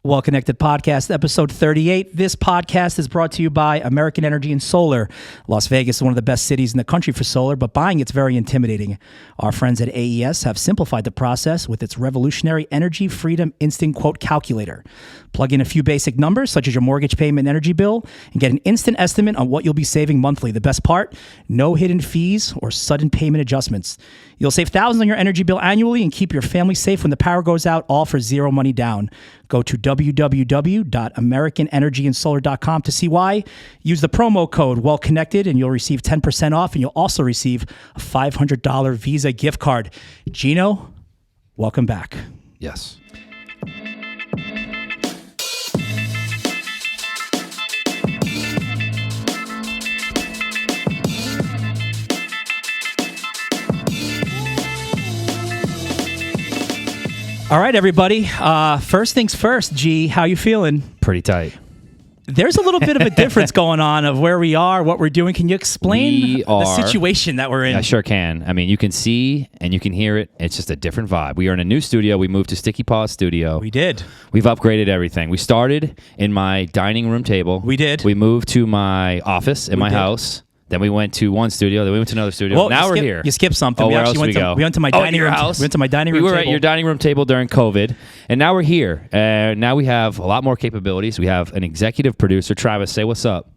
Well Connected Podcast, episode 38. This podcast is brought to you by American Energy and Solar. Las Vegas is one of the best cities in the country for solar, but buying it's very intimidating. Our friends at AES have simplified the process with its revolutionary Energy Freedom Instant Quote Calculator. Plug in a few basic numbers, such as your mortgage payment and energy bill, and get an instant estimate on what you'll be saving monthly. The best part, no hidden fees or sudden payment adjustments. You'll save thousands on your energy bill annually and keep your family safe when the power goes out, all for zero money down. Go to www.americanenergyandsolar.com to see why. Use the promo code WellConnected and you'll receive 10% off, and you'll also receive a $500 Visa gift card. Gino, welcome back. Yes. All right, everybody. First things first, G, how you feeling? Pretty tight. There's a little bit of a difference going on of where we are, what we're doing. Can you explain the situation that we're in? I sure can. I mean, you can see and you can hear it. It's just a different vibe. We are in a new studio. We moved to Sticky Paws Studio. We did. We've upgraded everything. We started in my dining room table. We did. We moved to my office in my house. Then we went to one studio. Then we went to another studio. Well, now we're here. You skipped something. Oh, where else we go? We went to my dining room. House. We went to my dining room. We were table. at your dining room table during COVID, and now we're here. Now we have a lot more capabilities. We have an executive producer. Travis, say what's up.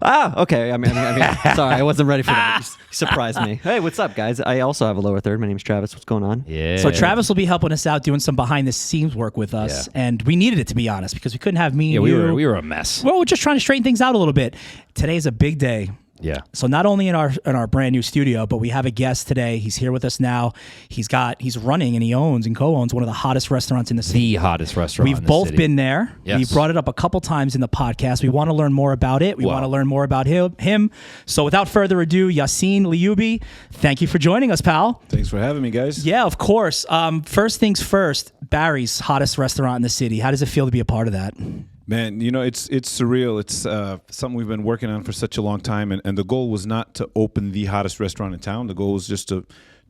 Okay. I mean, sorry, I wasn't ready for that. You surprised me. Hey, what's up, guys? I also have a lower third. My name's Travis. What's going on? Yeah. So Travis will be helping us out doing some behind the scenes work with us, and we needed it, to be honest, because we couldn't have me. Yeah, and you. we were a mess. Well, we're just trying to straighten things out a little bit. Today's a big day. Yeah. So not only in our brand new studio, but we have a guest today. He's here with us now. He's running and he owns and co-owns one of the hottest restaurants in the city. The hottest restaurant. We've both been there. Yes. We've brought it up a couple times in the podcast. We want to learn more about it. We want to learn more about him. So without further ado, Yassine Lyoubi, thank you for joining us, pal. Thanks for having me, guys. Yeah, of course. First things first, Barry's hottest restaurant in the city. How does it feel to be a part of that? Man, you know, it's surreal. It's something we've been working on for such a long time, and the goal was not to open the hottest restaurant in town. The goal was just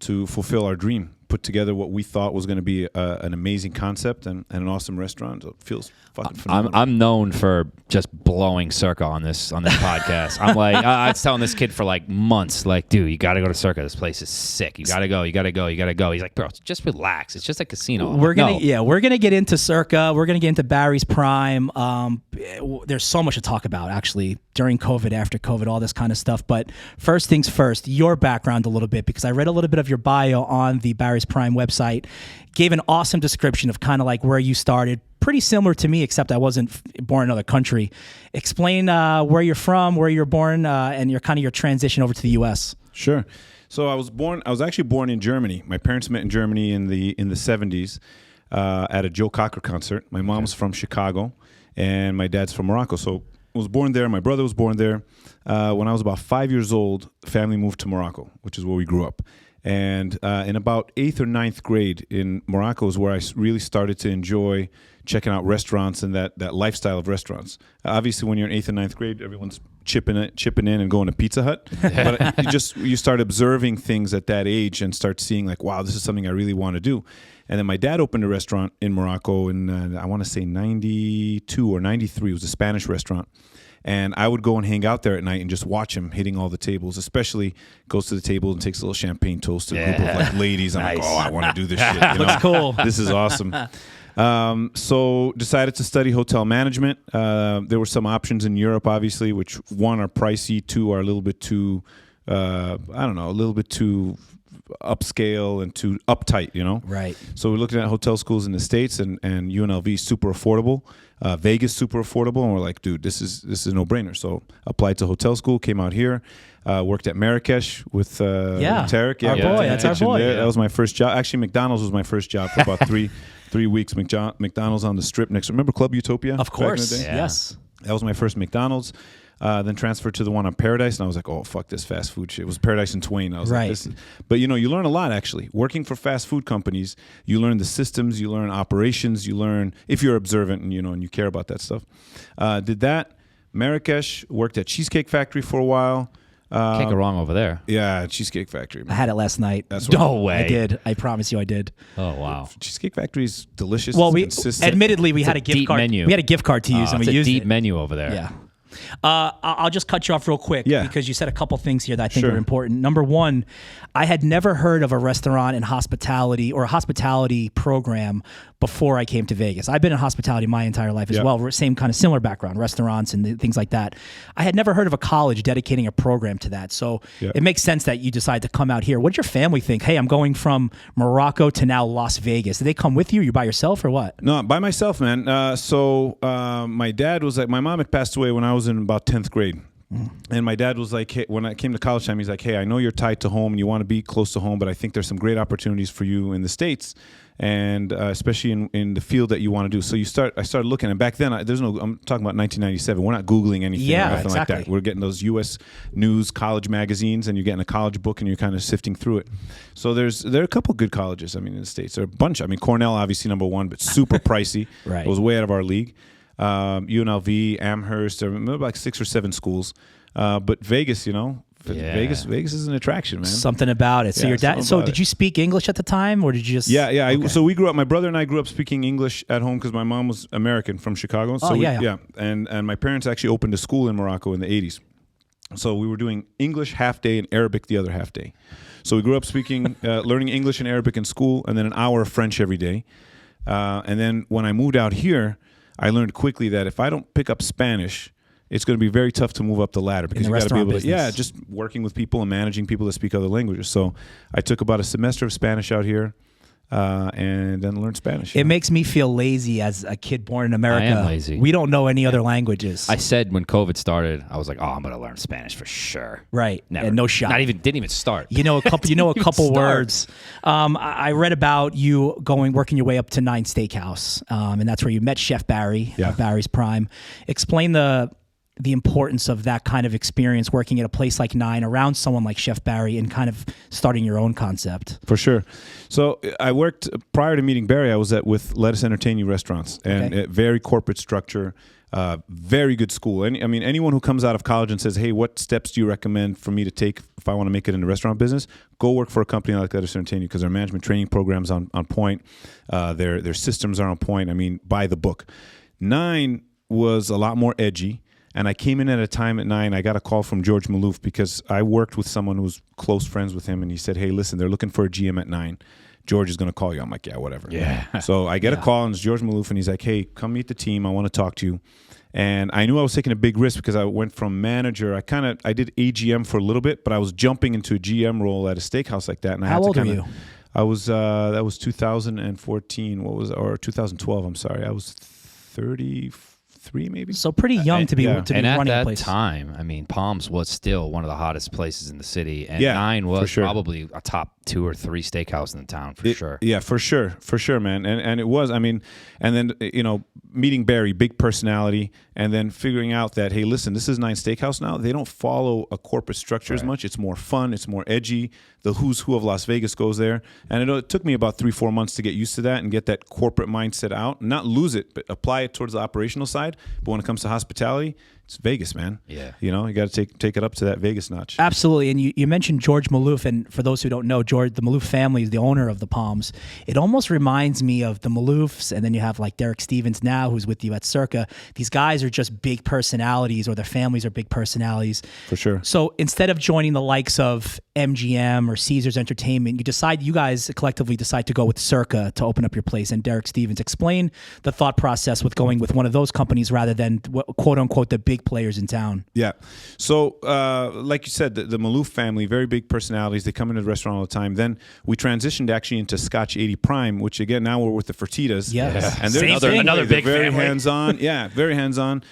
to fulfill our dream, put together what we thought was going to be an amazing concept and an awesome restaurant. It feels fucking phenomenal. I'm known for just blowing Circa on this podcast. I'm like, I was telling this kid for like months, like, dude, you got to go to Circa. This place is sick. You got to go. He's like, bro, just relax. It's just a casino. We're gonna get into Circa. We're gonna get into Barry's Prime. There's so much to talk about actually during COVID, after COVID, all this kind of stuff. But first things first, your background a little bit, because I read a little bit of your bio on the Barry's Prime website. Gave an awesome description of kind of like where you started. Pretty similar to me, except I wasn't born in another country. Explain where you're from, where you're born, and your transition over to the U.S. Sure. So I was actually born in Germany. My parents met in Germany in the 70s at a Joe Cocker concert. My mom's from Chicago, and my dad's from Morocco. So I was born there. My brother was born there. When I was about 5 years old, family moved to Morocco, which is where we grew up. And in about 8th or 9th grade in Morocco is where I really started to enjoy checking out restaurants and that lifestyle of restaurants. Obviously, when you're in 8th and 9th grade, everyone's chipping in and going to Pizza Hut. But you start observing things at that age and start seeing like, wow, this is something I really want to do. And then my dad opened a restaurant in Morocco in, I want to say 92 or 93. It was a Spanish restaurant. And I would go and hang out there at night and just watch him hitting all the tables, especially goes to the table and takes a little champagne toast to a group of like ladies. I'm like, oh, I want to do this shit. You know? That's cool. This is awesome. So decided to study hotel management. There were some options in Europe, obviously, which one are pricey, two are a little bit too, a little bit too upscale and too uptight, you know? Right. So we're looking at hotel schools in the States, and UNLV is super affordable. Vegas super affordable, and we're like, dude, this is a no-brainer. So applied to hotel school, came out here, worked at Marrakesh with Tarek. Our boy, that's our boy. That was my first job. Actually, McDonald's was my first job for about three weeks. McDonald's on the Strip next. Remember Club Utopia? Of course, back in the day? yes. That was my first McDonald's. Then transferred to the one on Paradise, and I was like, oh, fuck this fast food shit. It was Paradise and Twain. I was like, this is... But, you learn a lot, actually. Working for fast food companies, you learn the systems, you learn operations, you learn, if you're observant and, and you care about that stuff. Did that. Marrakesh, worked at Cheesecake Factory for a while. Can't go wrong over there. Yeah, Cheesecake Factory. I Man. had it last night. That's what No way. I did. I promise you I did. Oh wow. Cheesecake Factory is delicious. Well, it's we consistent. admittedly we had a gift deep card. menu. We had a gift card to use, and It's we a used deep it. menu over there. Yeah. I'll just cut you off real quick because you said a couple things here that I think Sure. are important. Number one, I had never heard of a restaurant and hospitality or a hospitality program before I came to Vegas. I've been in hospitality my entire life as Yep. well. Same kind of similar background, restaurants and things like that. I had never heard of a college dedicating a program to that. So Yep. it makes sense that you decide to come out here. What did your family think? Hey, I'm going from Morocco to now Las Vegas. Did they come with you? You by yourself or what? No, by myself, man. My dad was like, my mom had passed away when I was in about 10th grade. And my dad was like, hey, when I came to college time, he's like, hey, I know you're tied to home and you want to be close to home, but I think there's some great opportunities for you in the States, and especially in the field that you want to do. So I started looking, and back then, I'm talking about 1997. We're not Googling anything Yeah, or nothing exactly. like that. We're getting those U.S. news college magazines, and you're getting a college book, and you're kind of sifting through it. So there are a couple good colleges, in the States. There are a bunch. Cornell, obviously, number one, but super pricey. Right. It was way out of our league. UNLV, Amherst, there were like 6 or 7 schools. But Vegas, Vegas is an attraction, man. Something about it. So Yeah, your dad. something So about did it. you speak English at the time, or did you just? Yeah. Okay. So we grew up. My brother and I grew up speaking English at home because my mom was American from Chicago. So yeah. And my parents actually opened a school in Morocco in the 80s. So we were doing English half day and Arabic the other half day. So we grew up speaking, learning English and Arabic in school, and then an hour of French every day. And then when I moved out here, I learned quickly that if I don't pick up Spanish, it's going to be very tough to move up the ladder because the you got to be restaurant able to, business. just working with people and managing people that speak other languages. So I took about a semester of Spanish out here, and then learned Spanish. It makes me feel lazy as a kid born in America. I am lazy. We don't know any other languages. I said when COVID started, I was like, "Oh, I'm gonna learn Spanish for sure." Right. Never. And no shot. Didn't even start. You know a couple. You know a couple start. words. I read about you working your way up to 9 Steakhouse, and that's where you met Chef Barry. Yeah. Barry's Prime. Explain the importance of that kind of experience working at a place like 9 around someone like Chef Barry and kind of starting your own concept. For sure. So I worked prior to meeting Barry. I was with Let Us Entertain You restaurants, and Okay. a very corporate structure. Very good school. Anyone who comes out of college and says, "Hey, what steps do you recommend for me to take if I want to make it in the restaurant business?" Go work for a company like Let Us Entertain You because their management training programs on point. Their systems are on point. By the book. 9 was a lot more edgy. And I came in at a time at 9, I got a call from George Maloof because I worked with someone who was close friends with him, and he said, "Hey, listen, they're looking for a GM at 9. George is going to call you." I'm like, "Yeah, whatever." Yeah. So I get a call, and it's George Maloof, and he's like, "Hey, come meet the team. I want to talk to you." And I knew I was taking a big risk because I went from manager. I did AGM for a little bit, but I was jumping into a GM role at a steakhouse like that. And I How had to old are kinda, you? I was that was 2014. Or 2012? I'm sorry. I was 33 maybe. So pretty young to be yeah. to be And at running a that place. time, Palms was still one of the hottest places in the city, and Yeah, 9 for was sure. probably a top 2 or 3 steakhouse in the town for sure. Yeah, for sure, man. And it was. And then meeting Barry, big personality, and then figuring out that, hey, listen, this is 9 Steakhouse now. They don't follow a corporate structure as much. It's more fun. It's more edgy. The who's who of Las Vegas goes there, and it took me about 3-4 months to get used to that and get that corporate mindset out, not lose it, but apply it towards the operational side. But when it comes to hospitality, it's Vegas, man. Yeah. You got to take it up to that Vegas notch. Absolutely. And you mentioned George Maloof, and for those who don't know, the Maloof family is the owner of the Palms. It almost reminds me of the Maloofs, and then you have like Derek Stevens now, who's with you at Circa. These guys are just big personalities, or their families are big personalities. For sure. So instead of joining the likes of MGM or Caesars Entertainment, you guys collectively decide to go with Circa to open up your place, and Derek Stevens. Explain the thought process with going with one of those companies rather than quote unquote the big players in town. Yeah. So, like you said, the Maloof family, very big personalities. They come into the restaurant all the time. Then we transitioned actually into Scotch 80 Prime, which again, now we're with the Fertitas. Yes. And they're Same thing. Another they're big very family. hands-on. Yeah, very hands-on.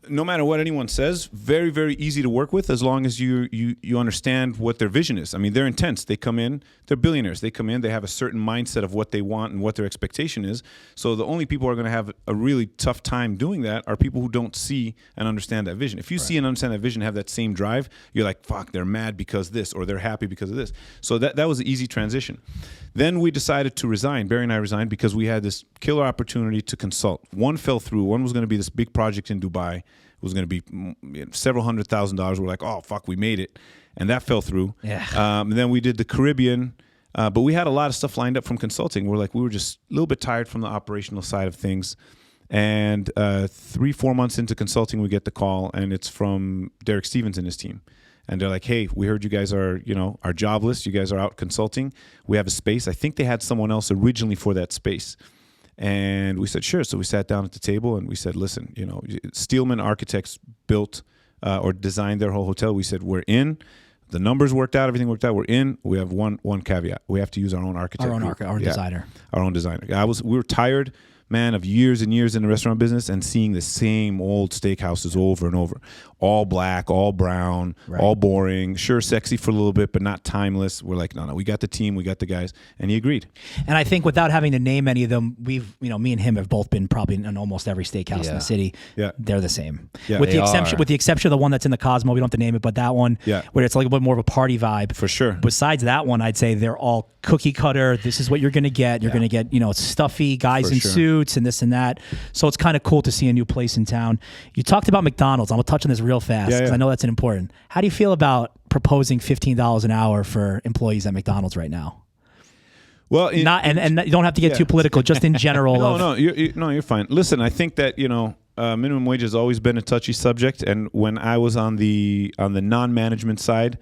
No matter what anyone says, very, very easy to work with as long as you understand what their vision is. They're intense. They come in, they're billionaires. They come in, they have a certain mindset of what they want and what their expectation is. So the only people who are going to have a really tough time doing that are people who don't see and understand that vision. If you see and understand that vision, have that same drive, you're like, fuck, they're mad because this, or they're happy because of this. So that was an easy transition. Then we decided to resign. Barry and I resigned because we had this killer opportunity to consult. One fell through. One was going to be this big project in Dubai. It was going to be several $100,000. We're like, oh fuck, we made it, and that fell through. Yeah. And then we did the Caribbean, but we had a lot of stuff lined up from consulting. We were just a little bit tired from the operational side of things. And 3-4 months into consulting, we get the call, and it's from Derek Stevens and his team. And they're like, hey, we heard you guys are jobless. You guys are out consulting. We have a space. I think they had someone else originally for that space. And we said, sure. So we sat down at the table and we said, listen, Steelman Architects built or designed their whole hotel. We said, we're in. The numbers worked out. Everything worked out. We're in. We have one caveat. We have to use our own architect. Our own designer. Our own designer. We were tired, man, of years and years in the restaurant business and seeing the same old steakhouses over and over. All black, all brown, all boring. Sure, sexy for a little bit, but not timeless. We're like, no, we got the team, we got the guys. And he agreed. And I think without having to name any of them, me and him have both been probably in almost every steakhouse in the city. Yeah. They're the same. Yeah. With the exception of the one that's in the Cosmo, we don't have to name it, but that one, where it's like a bit more of a party vibe. For sure. Besides that one, I'd say they're all cookie cutter. This is what you're going to get. You're going to get, stuffy guys in suits and this and that. So it's kind of cool to see a new place in town. You talked about McDonald's. I'm going to touch on this real fast because I know that's an important. How do you feel about proposing $15 an hour for employees at McDonald's right now? Well, you don't have to get too political, just in general. You're fine. Listen, I think that, minimum wage has always been a touchy subject. And when I was on the non-management side,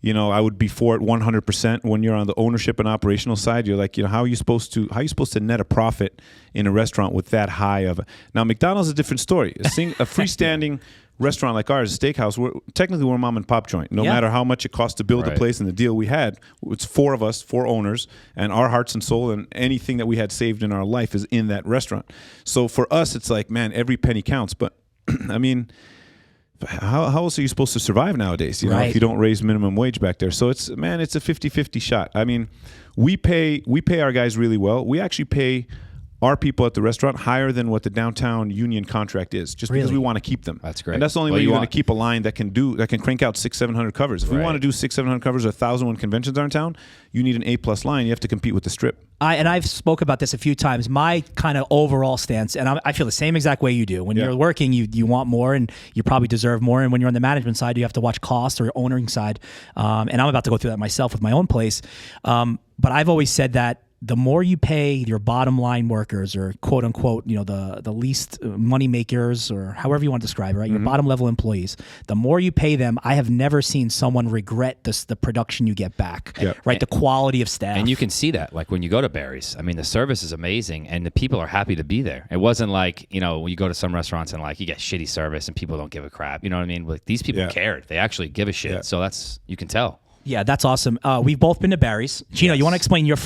I would be for it 100%. When you're on the ownership and operational side, you're like, how are you supposed to net a profit in a restaurant with that high of now? McDonald's is a different story. A freestanding restaurant like ours, a steakhouse, we're a mom and pop joint. No matter how much it costs to build the place and the deal we had, it's 4 of us, 4 owners, and our hearts and soul and anything that we had saved in our life is in that restaurant. So for us, it's like, man, every penny counts. But I mean, how else are you supposed to survive nowadays, if you don't raise minimum wage back there? So it's a 50-50 shot. I mean, we pay our guys really well. We actually pay our people at the restaurant higher than what the downtown union contract is, just because we want to keep them. That's great. And that's the only way you're going to keep a line that can crank out 600-700 covers. If we want to do 600-700 covers or 1,000 when conventions are in town, you need an A+ line. You have to compete with the Strip. I've spoke about this a few times. My kind of overall stance, and I feel the same exact way you do. When you're working, you want more, and you probably deserve more. And when you're on the management side, you have to watch cost or owning side. And I'm about to go through that myself with my own place. But I've always said that the more you pay your bottom line workers, or quote unquote, the least money makers, or however you want to describe it, right? Your bottom level employees, the more you pay them, I have never seen someone regret the production you get back, right? The quality of staff. And you can see that, like when you go to Barry's, I mean, the service is amazing and the people are happy to be there. It wasn't like, when you go to some restaurants and like you get shitty service and people don't give a crap, you know what I mean? Like these people cared. They actually give a shit. Yeah. So you can tell. Yeah, that's awesome. We've both been to Barry's. Chino, you want to explain your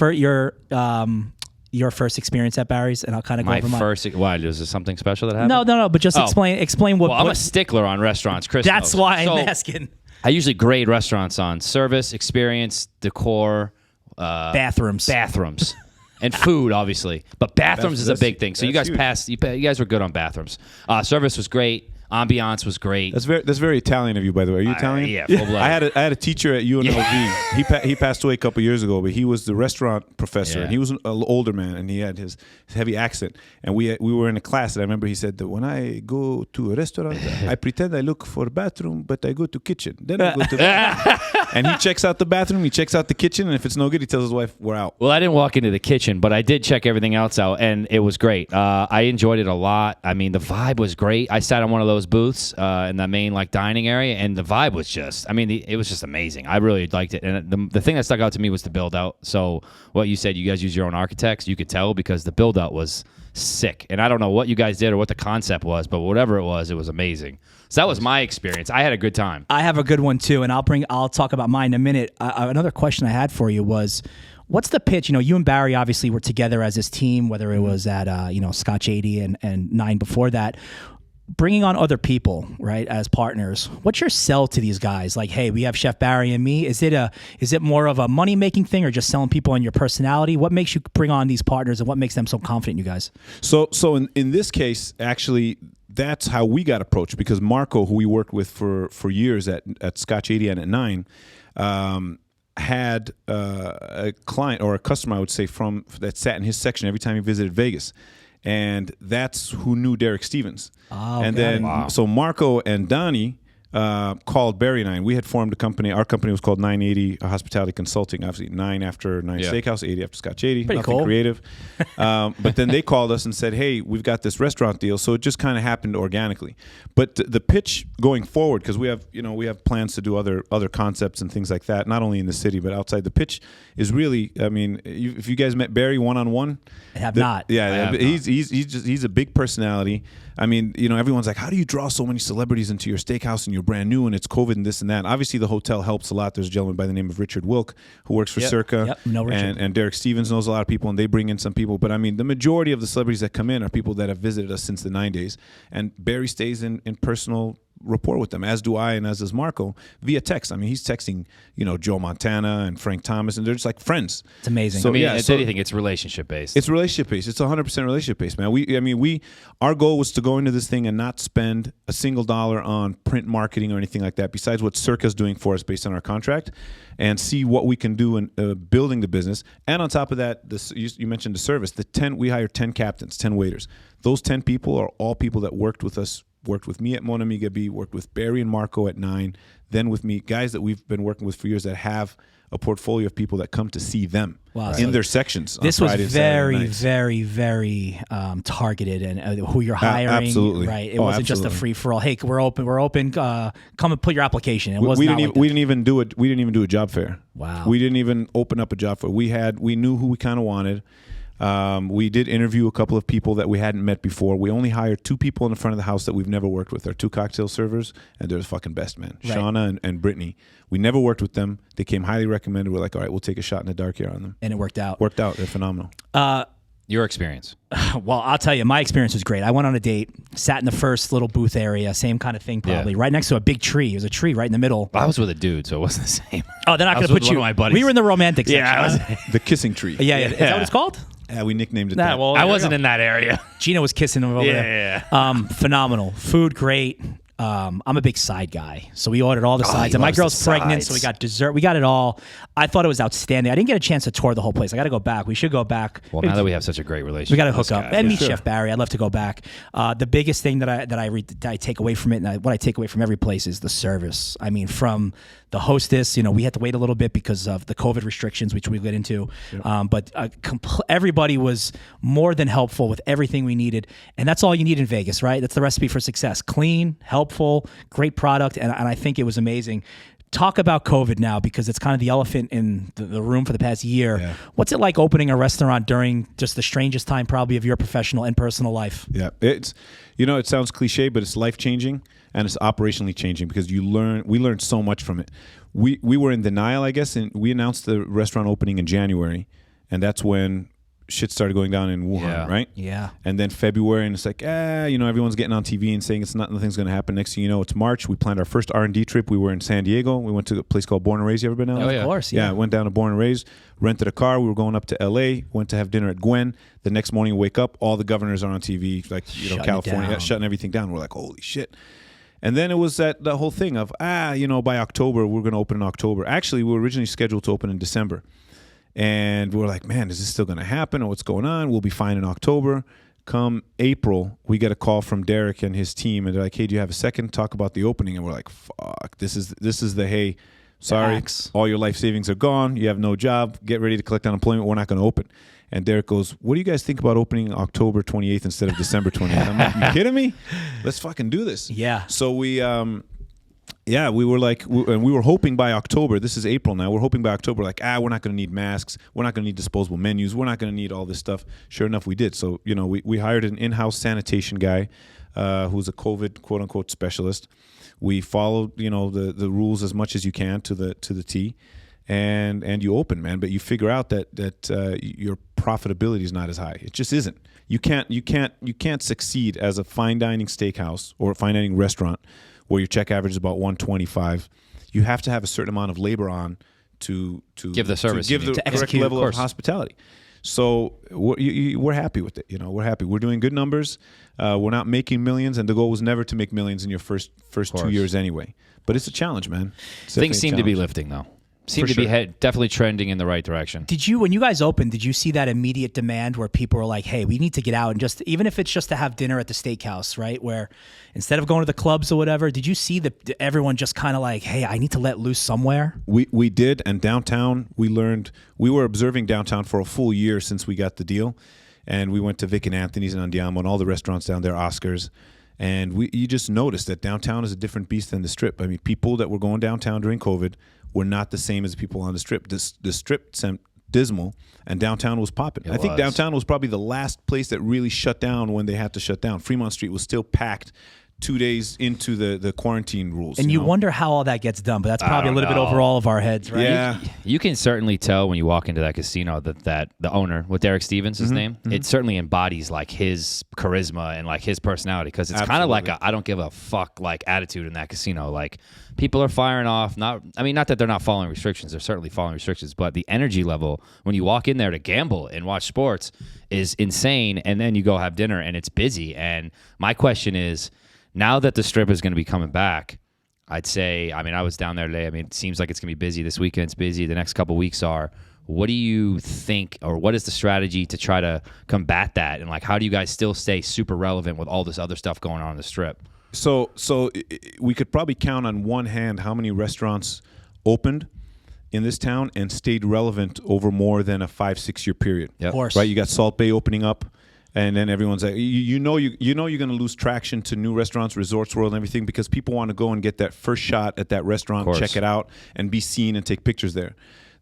first experience at Barry's, and I'll kind of go over mine. Why? Is there something special that happened? No, but just explain what. Well, I'm a stickler on restaurants, Chris. That's why I'm asking. I usually grade restaurants on service, experience, decor, bathrooms, and food, obviously. But bathrooms is a big thing. So you guys passed. You guys were good on bathrooms. Service was great. Ambiance was great. That's very Italian of you, by the way. Are you Italian? Yeah, full blood. I had a teacher at UNLV. He passed away a couple years ago, but he was the restaurant professor, and he was an older man, and he had his heavy accent. And we were in a class, and I remember he said that when I go to a restaurant, I pretend I look for a bathroom, but I go to kitchen. Then I go to the bathroom. And he checks out the bathroom, he checks out the kitchen, and if it's no good, he tells his wife, we're out. Well, I didn't walk into the kitchen, but I did check everything else out, and it was great. I enjoyed it a lot. I mean, the vibe was great. I sat on one of those booths in the main dining area, and the vibe was just, it was just amazing. I really liked it. And the thing that stuck out to me was the build out. So what you said, you guys use your own architects, you could tell because the build out was sick. And I don't know what you guys did or what the concept was, but whatever it was amazing. So that was my experience. I had a good time. I have a good one too, and I'll talk about mine in a minute. Another question I had for you was, what's the pitch? You and Barry obviously were together as this team, whether it was at Scotch 80 and 9 before that. Bringing on other people, right, as partners. What's your sell to these guys? Like, hey, we have Chef Barry and me. Is it more of a money making thing, or just selling people on your personality? What makes you bring on these partners, and what makes them so confident in you guys? So in this case, actually, that's how we got approached, because Marco, who we worked with for years at Scotch 80 and at 9, had a client or a customer, I would say, that sat in his section every time he visited Vegas. and that's who knew Derek Stevens. Oh, and got then it. so Marco and Donnie called Barry and I. And we had formed a company. Our company was called 980 Hospitality Consulting. Obviously, 9 after 9 Steakhouse, 80 after Scotch 80. Pretty Nothing cool. creative. But then they called us and said, hey, we've got this restaurant deal. So it just kind of happened organically. But the pitch going forward, because we have plans to do other concepts and things like that, not only in the city but outside. The pitch is really, I mean, if you guys met Barry one-on-one, I have not. Yeah, have he's a big personality. I mean, everyone's like, how do you draw so many celebrities into your steakhouse and you're brand new and it's COVID and this and that? Obviously, the hotel helps a lot. There's a gentleman by the name of Richard Wilk who works for Circa. Yep. No, Richard. And Derek Stevens knows a lot of people, and they bring in some people. But I mean, the majority of the celebrities that come in are people that have visited us since the 9 days. And Barry stays in personal rapport with them, as do I, and as does Marco, via text. I mean, he's texting, Joe Montana and Frank Thomas, and they're just like friends. It's amazing. So, I mean, yeah, it's so- anything. It's relationship based. It's relationship based. It's 100% relationship based, man. Our goal was to go into this thing and not spend a single dollar on print marketing or anything like that, besides what Circa's doing for us based on our contract, and see what we can do in building the business. And on top of that, you mentioned the service. We hired 10 captains, 10 waiters. Those 10 people are all people that worked with us. Worked with me at Mon Ami Gabi, worked with Barry and Marco at 9, then with me, guys that we've been working with for years that have a portfolio of people that come to see them in their sections. This on was Friday and Saturday very, nights. very, very targeted, and who you're hiring. absolutely. Right. It wasn't just a absolutely. free for all. Hey, we're open. Come and put your application. It was we not didn't like even, we didn't even do it. We didn't even do a job fair. Wow. We didn't even open up a job fair. We knew who we kind of wanted. We did interview a couple of people that we hadn't met before. We only hired 2 people in the front of the house that we've never worked with. Our 2 cocktail servers, and they're the fucking best, man. Right. Shauna and Brittany. We never worked with them. They came highly recommended. We're like, all right, we'll take a shot in the dark here on them. and it worked out. Worked out. They're phenomenal. Your experience. Well, I'll tell you, my experience was great. I went on a date, sat in the first little booth area, same kind of thing, probably right next to a big tree. It was a tree right in the middle. I was with a dude, so it wasn't the same. Oh, they're not I going was to with put one you. of my buddies. We were in the romantic section. Yeah, I was. huh? The kissing tree. Yeah. Is that what it's called? Yeah, we nicknamed it Nah, that. well, I there we wasn't go. in that area. Gina was kissing him over there. Phenomenal. Food, great. I'm a big side guy, so we ordered all the sides. he And my loves the girl's pregnant, so we sides. got dessert. We got it all. I thought it was outstanding. I didn't get a chance to tour the whole place. I got to go back. We should go back. Well, now that we have such a great relationship, We got to with hook this up guy. and meet Chef Barry. I'd love to go back. The biggest thing that I take away from it, and what I take away from every place, is the service. I mean, from the hostess, we had to wait a little bit because of the COVID restrictions, which we get into. But everybody was more than helpful with everything we needed, and that's all you need in Vegas, right? That's the recipe for success: clean, helpful, great product, and I think it was amazing. Talk about COVID now, because it's kind of the elephant in the room for the past year. Yeah. What's it like opening a restaurant during just the strangest time probably of your professional and personal life? Yeah, it's it sounds cliche, but it's life changing and it's operationally changing, because we learned so much from it. We were in denial, I guess, and we announced the restaurant opening in January, and that's when shit started going down in Wuhan, Yeah. right? Yeah. And then February, and it's like, everyone's getting on TV and saying nothing's going to happen. Next thing you know, it's March. We planned our first R&D trip. We were in San Diego. We went to a place called Born and Raised. You ever been out? Oh, there? yeah. Of course, Yeah, yeah. went down to Born and Raised, rented a car. We were going up to L.A., went to have dinner at Gwen. The next morning, wake up, all the governors are on TV, like Shutting it California, down. shutting everything down. We're like, holy shit. And then it was the whole thing of, by October, we're going to open in October. Actually, we were originally scheduled to open in December. And we're like, man, is this still going to happen, or what's going on? We'll be fine in October. Come April, we get a call from Derek and his team, and they're like, hey, do you have a second to talk about the opening? And we're like, fuck, this is the, hey, sorry, axe. all your life savings are gone. You have no job. Get ready to collect unemployment. We're not going to open. And Derek goes, what do you guys think about opening October 28th instead of December 28th? I'm like, you kidding me? Let's fucking do this. Yeah. So we were like, and we were hoping by October, this is April now, we're hoping by October, like, we're not going to need masks. We're not going to need disposable menus. We're not going to need all this stuff. Sure enough, we did. So, we hired an in-house sanitation guy who's a COVID, quote unquote, specialist. We followed, the rules as much as you can to the T. And you open, man, but you figure out that your profitability is not as high. It just isn't. You can't succeed as a fine dining steakhouse or a fine dining restaurant where your check average is about $125. You have to have a certain amount of labor on to Give the service to give you the need. To correct execute, level of of course. hospitality. So we're happy with it. We're happy. We're doing good numbers. We're not making millions, and the goal was never to make millions in your first 2 years anyway. But it's a challenge, man. It's definitely Things a seem to be challenge. lifting, though. seem to be definitely trending in the right direction. When you guys opened, did you see that immediate demand where people were like, hey, we need to get out and just, even if it's just to have dinner at the steakhouse, right? Where instead of going to the clubs or whatever, did you see everyone just kind of like, hey, I need to let loose somewhere? We did. And downtown, we were observing downtown for a full year since we got the deal. And we went to Vic and Anthony's and Andiamo and all the restaurants down there, Oscars. And you just noticed that downtown is a different beast than the Strip. I mean, people that were going downtown during COVID were not the same as the people on the Strip. The Strip sent dismal, and downtown was popping. I think downtown was probably the last place that really shut down when they had to shut down. Fremont Street was still packed 2 days into the quarantine rules. And you wonder how all that gets done, but that's probably a little bit over all of our heads, right? Yeah. You can certainly tell when you walk into that casino that the owner, with Derek Stevens, his name, it certainly embodies like his charisma and like his personality, because it's kind of like a I don't give a fuck like attitude in that casino. Like people are firing off. Not that they're not following restrictions. They're certainly following restrictions, but the energy level when you walk in there to gamble and watch sports is insane. And then you go have dinner and it's busy. And my question is, now that the Strip is going to be coming back, I'd say, I was down there today. It seems like it's going to be busy. This weekend's busy. The next couple of weeks are. What do you think, or what is the strategy to try to combat that? And like, how do you guys still stay super relevant with all this other stuff going on the Strip? So we could probably count on one hand how many restaurants opened in this town and stayed relevant over more than a 5-6 year period. Yep. Of course. Right? You got Salt Bay opening up. And then everyone's like, you're going to lose traction to new restaurants, Resorts World, and everything, because people want to go and get that first shot at that restaurant, check it out, and be seen and take pictures there.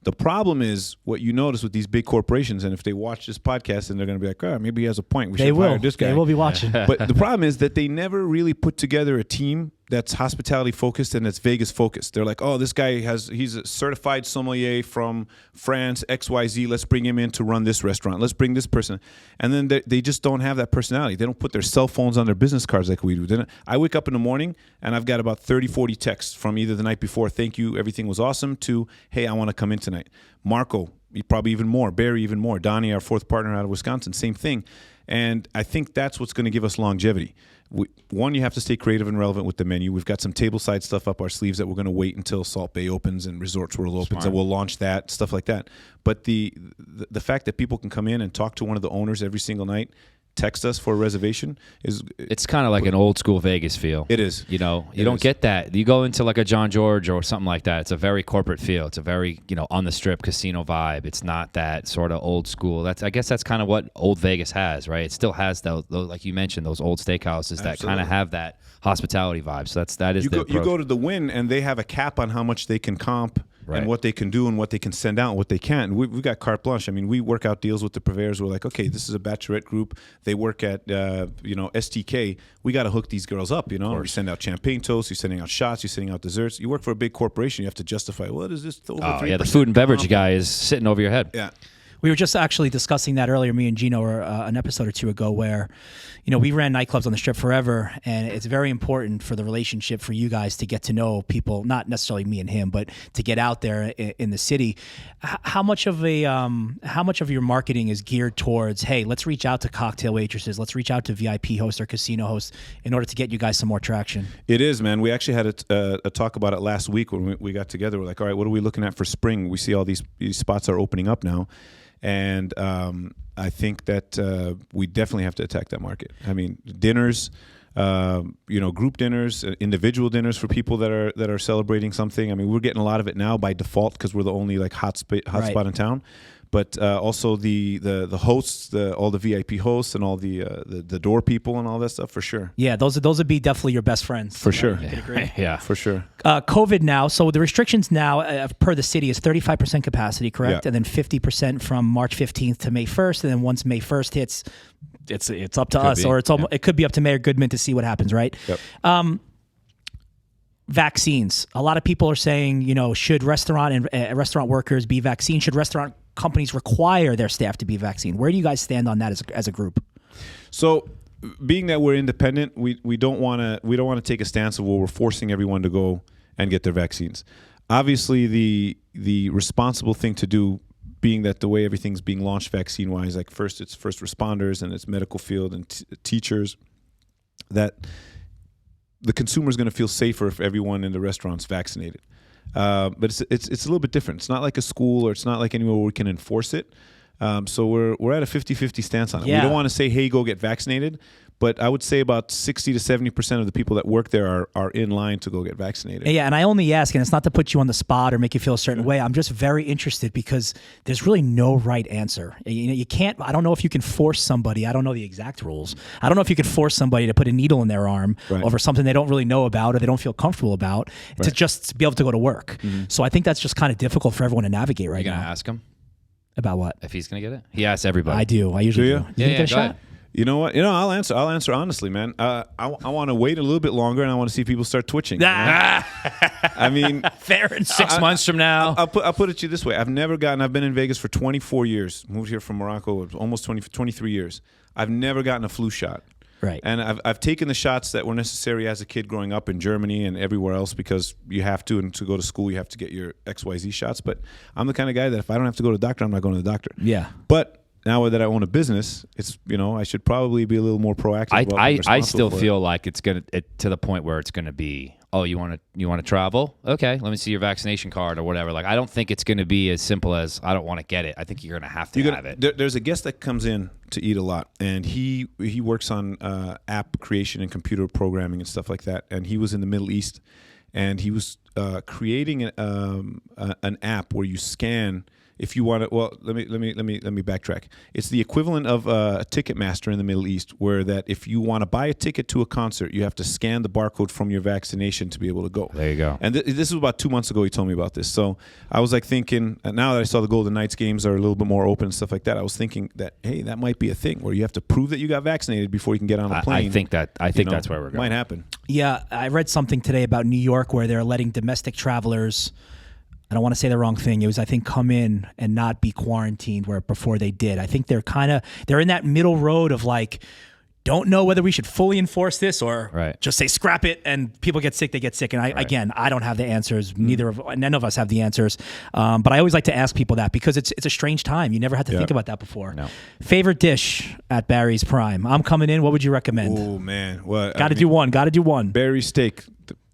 The problem is what you notice with these big corporations, and if they watch this podcast, and they're going to be like, oh, maybe he has a point. We should hire this guy. They will be watching. But the problem is that they never really put together a team that's hospitality focused and that's Vegas focused. They're like, oh, this guy he's a certified sommelier from France, XYZ. Let's bring him in to run this restaurant. Let's bring this person. And then they just don't have that personality. They don't put their cell phones on their business cards like we do. I wake up in the morning and I've got about 30, 40 texts from either the night before, thank you, everything was awesome, to, hey, I want to come in tonight. Marco, probably even more. Barry, even more. Donnie, our fourth partner out of Wisconsin, same thing. And I think that's what's going to give us longevity. One, you have to stay creative and relevant with the menu. We've got some tableside stuff up our sleeves that we're going to wait until Salt Bay opens and Resorts World opens, and we'll launch that, stuff like that. But the fact that people can come in and talk to one of the owners every single night, text us for a reservation, it's kind of like an old school Vegas feel. It is. You don't get that. You go into like a John George or something like that. It's a very corporate feel. It's a very, on the Strip casino vibe. It's not that sort of old school. I guess that's kind of what old Vegas has, right? It still has those, like you mentioned, those old steakhouses that kind of have that hospitality vibe. So that is you go to the Wynn and they have a cap on how much they can comp. Right. And what they can do and what they can send out and what they can't. We've got carte blanche. We work out deals with the purveyors. We're like, okay, this is a bachelorette group. They work at, STK. We got to hook these girls up, We send out champagne toasts. You're sending out shots. You're sending out desserts. You work for a big corporation. You have to justify, what is this? Over 3%? The food and beverage guy is sitting over your head. Yeah. We were just actually discussing that earlier, me and Gino, an episode or two ago, where, we ran nightclubs on the Strip forever, and it's very important for the relationship for you guys to get to know people, not necessarily me and him, but to get out there in the city. How much of your marketing is geared towards, hey, let's reach out to cocktail waitresses, let's reach out to VIP hosts or casino hosts in order to get you guys some more traction? It is, man. We actually had a talk about it last week when we got together. We're like, all right, what are we looking at for spring? We see all these spots are opening up now. And I think that we definitely have to attack that market. Dinners, group dinners, individual dinners for people that are celebrating something. We're getting a lot of it now by default because we're the only hot spot in town. But also the hosts, all the VIP hosts, and all the door people and all that stuff, for sure. Yeah, those would be definitely your best friends. For sure. Yeah, for sure. COVID now, so the restrictions now per the city is 35% capacity, correct? Yeah. And then 50% from March 15th to May 1st, and then once May 1st hits, it's up to us, or it could be up to Mayor Goodman to see what happens, right? Yep. Vaccines. A lot of people are saying, should restaurant and restaurant workers be vaccinated? Should restaurant companies require their staff to be vaccinated? Where do you guys stand on that as a group? So, being that we're independent, we don't want to take a stance of where we're forcing everyone to go and get their vaccines. Obviously, the responsible thing to do, being that the way everything's being launched vaccine wise, like first it's first responders and it's medical field and teachers, that the consumer is going to feel safer if everyone in the restaurant's vaccinated. But it's a little bit different. It's not like a school, or it's not like anywhere where we can enforce it. So we're at a 50-50 stance on it. Yeah. We don't want to say, hey, go get vaccinated. But I would say about 60 to 70% of the people that work there are in line to go get vaccinated. Yeah, and I only ask, and it's not to put you on the spot or make you feel a certain way. I'm just very interested because there's really no right answer. You can't. I don't know if you can force somebody. I don't know the exact rules. I don't know if you can force somebody to put a needle in their arm over something they don't really know about or they don't feel comfortable about to just be able to go to work. So I think that's just kind of difficult for everyone to navigate right You gonna now. ask him About what? if he's gonna get it? He asks everybody. I do. I usually Do you? do. Yeah, You get a go shot? ahead. You know what? I'll answer honestly, man. I want to wait a little bit longer, and I want to see people start twitching. I mean, Fair enough. 6 months from now. I'll put it to you this way. I've been in Vegas for 24 years. Moved here from Morocco almost 23 years. I've never gotten a flu shot. Right. And I've taken the shots that were necessary as a kid growing up in Germany and everywhere else because you have to, and to go to school you have to get your XYZ shots. But I'm the kind of guy that if I don't have to go to the doctor, I'm not going to the doctor. Yeah. But now that I own a business, it's I should probably be a little more proactive. about being I responsible still for it. feel like it's gonna to the point where it's gonna be. Oh, you want to travel? Okay, let me see your vaccination card or whatever. Like, I don't think it's gonna be as simple as I don't want to get it. I think you're gonna have to have it. There's a guest that comes in to eat a lot, and he works on app creation and computer programming and stuff like that. And he was in the Middle East, and he was creating an app where you scan. If you want to, well, let me backtrack. It's the equivalent of a Ticketmaster in the Middle East, where that if you want to buy a ticket to a concert, you have to scan the barcode from your vaccination to be able to go. There you go. And this was about 2 months ago. He told me about this. So I was like thinking, now that I saw the Golden Knights games are a little bit more open and stuff like that, I was thinking that, hey, that might be a thing where you have to prove that you got vaccinated before you can get on a plane. I think that's where we're going. Might happen. Yeah, I read something today about New York where they're letting domestic travelers, I don't want to say the wrong thing. It was, I think, come in and not be quarantined where before they did. I think they're in that middle road of like, don't know whether we should fully enforce this or just say scrap it and people get sick, they get sick. And again, I don't have the answers. None of us have the answers. But I always like to ask people that because it's a strange time. You never had to think about that before. No. Favorite dish at Barry's Prime? I'm coming in. What would you recommend? Oh, man. Well, Got to do one. Barry steak,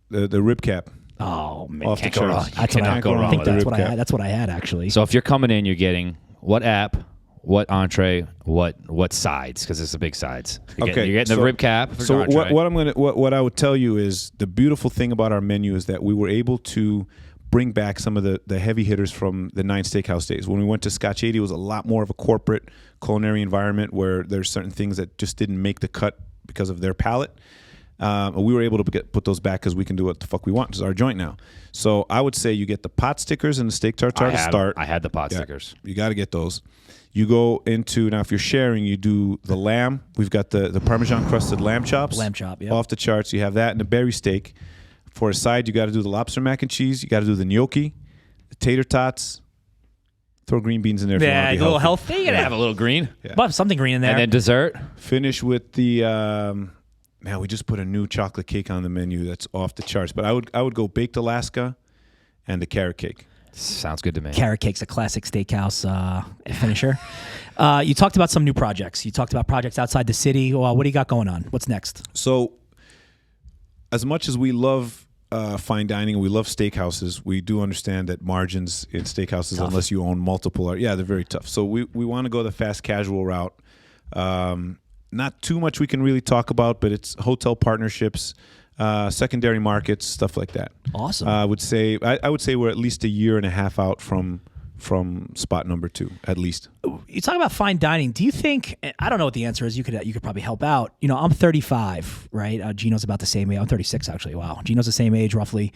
the rib cap. Oh man, Off the can't go wrong. charts. That's what Cannot go wrong I think with that's the what rib I cap. had. That's what I had actually. So if you're coming in, you're getting what app, what entree, what sides, because it's the big sides. You're getting the rib cap. For So entree. what I would tell you is the beautiful thing about our menu is that we were able to bring back some of the heavy hitters from the 9 Steakhouse days. When we went to Scotch 80, it was a lot more of a corporate culinary environment where there's certain things that just didn't make the cut because of their palate. We were able to put those back because we can do what the fuck we want. It's our joint now. So I would say you get the pot stickers and the steak tartare to start. I had the pot stickers. You got to get those. You go into, now if you're sharing, you do the lamb. We've got the Parmesan crusted lamb chops. Lamb chop, yeah. Off the charts. You have that and the berry steak. For a side, you got to do the lobster mac and cheese. You got to do the gnocchi, the tater tots. Throw green beans in there if you want to be a little healthy. healthy. You gotta have a little green. Well, something green in there. And then dessert. Finish with the man, we just put a new chocolate cake on the menu that's off the charts. But I would go baked Alaska and the carrot cake. Sounds good to me. Carrot cake's a classic steakhouse finisher. You talked about some new projects. You talked about projects outside the city. Well, what do you got going on? What's next? So, as much as we love fine dining and we love steakhouses, we do understand that margins in steakhouses, Tough. unless you own multiple, they're very tough. So we want to go the fast casual route. Not too much we can really talk about, but it's hotel partnerships, secondary markets, stuff like that. Awesome. I would say we're at least a year and a half out from spot number 2, at least. You talk about fine dining. Do you think? I don't know what the answer is. You could probably help out. I'm 35, right? Gino's about the same age. I'm 36 actually. Wow, Gino's the same age roughly.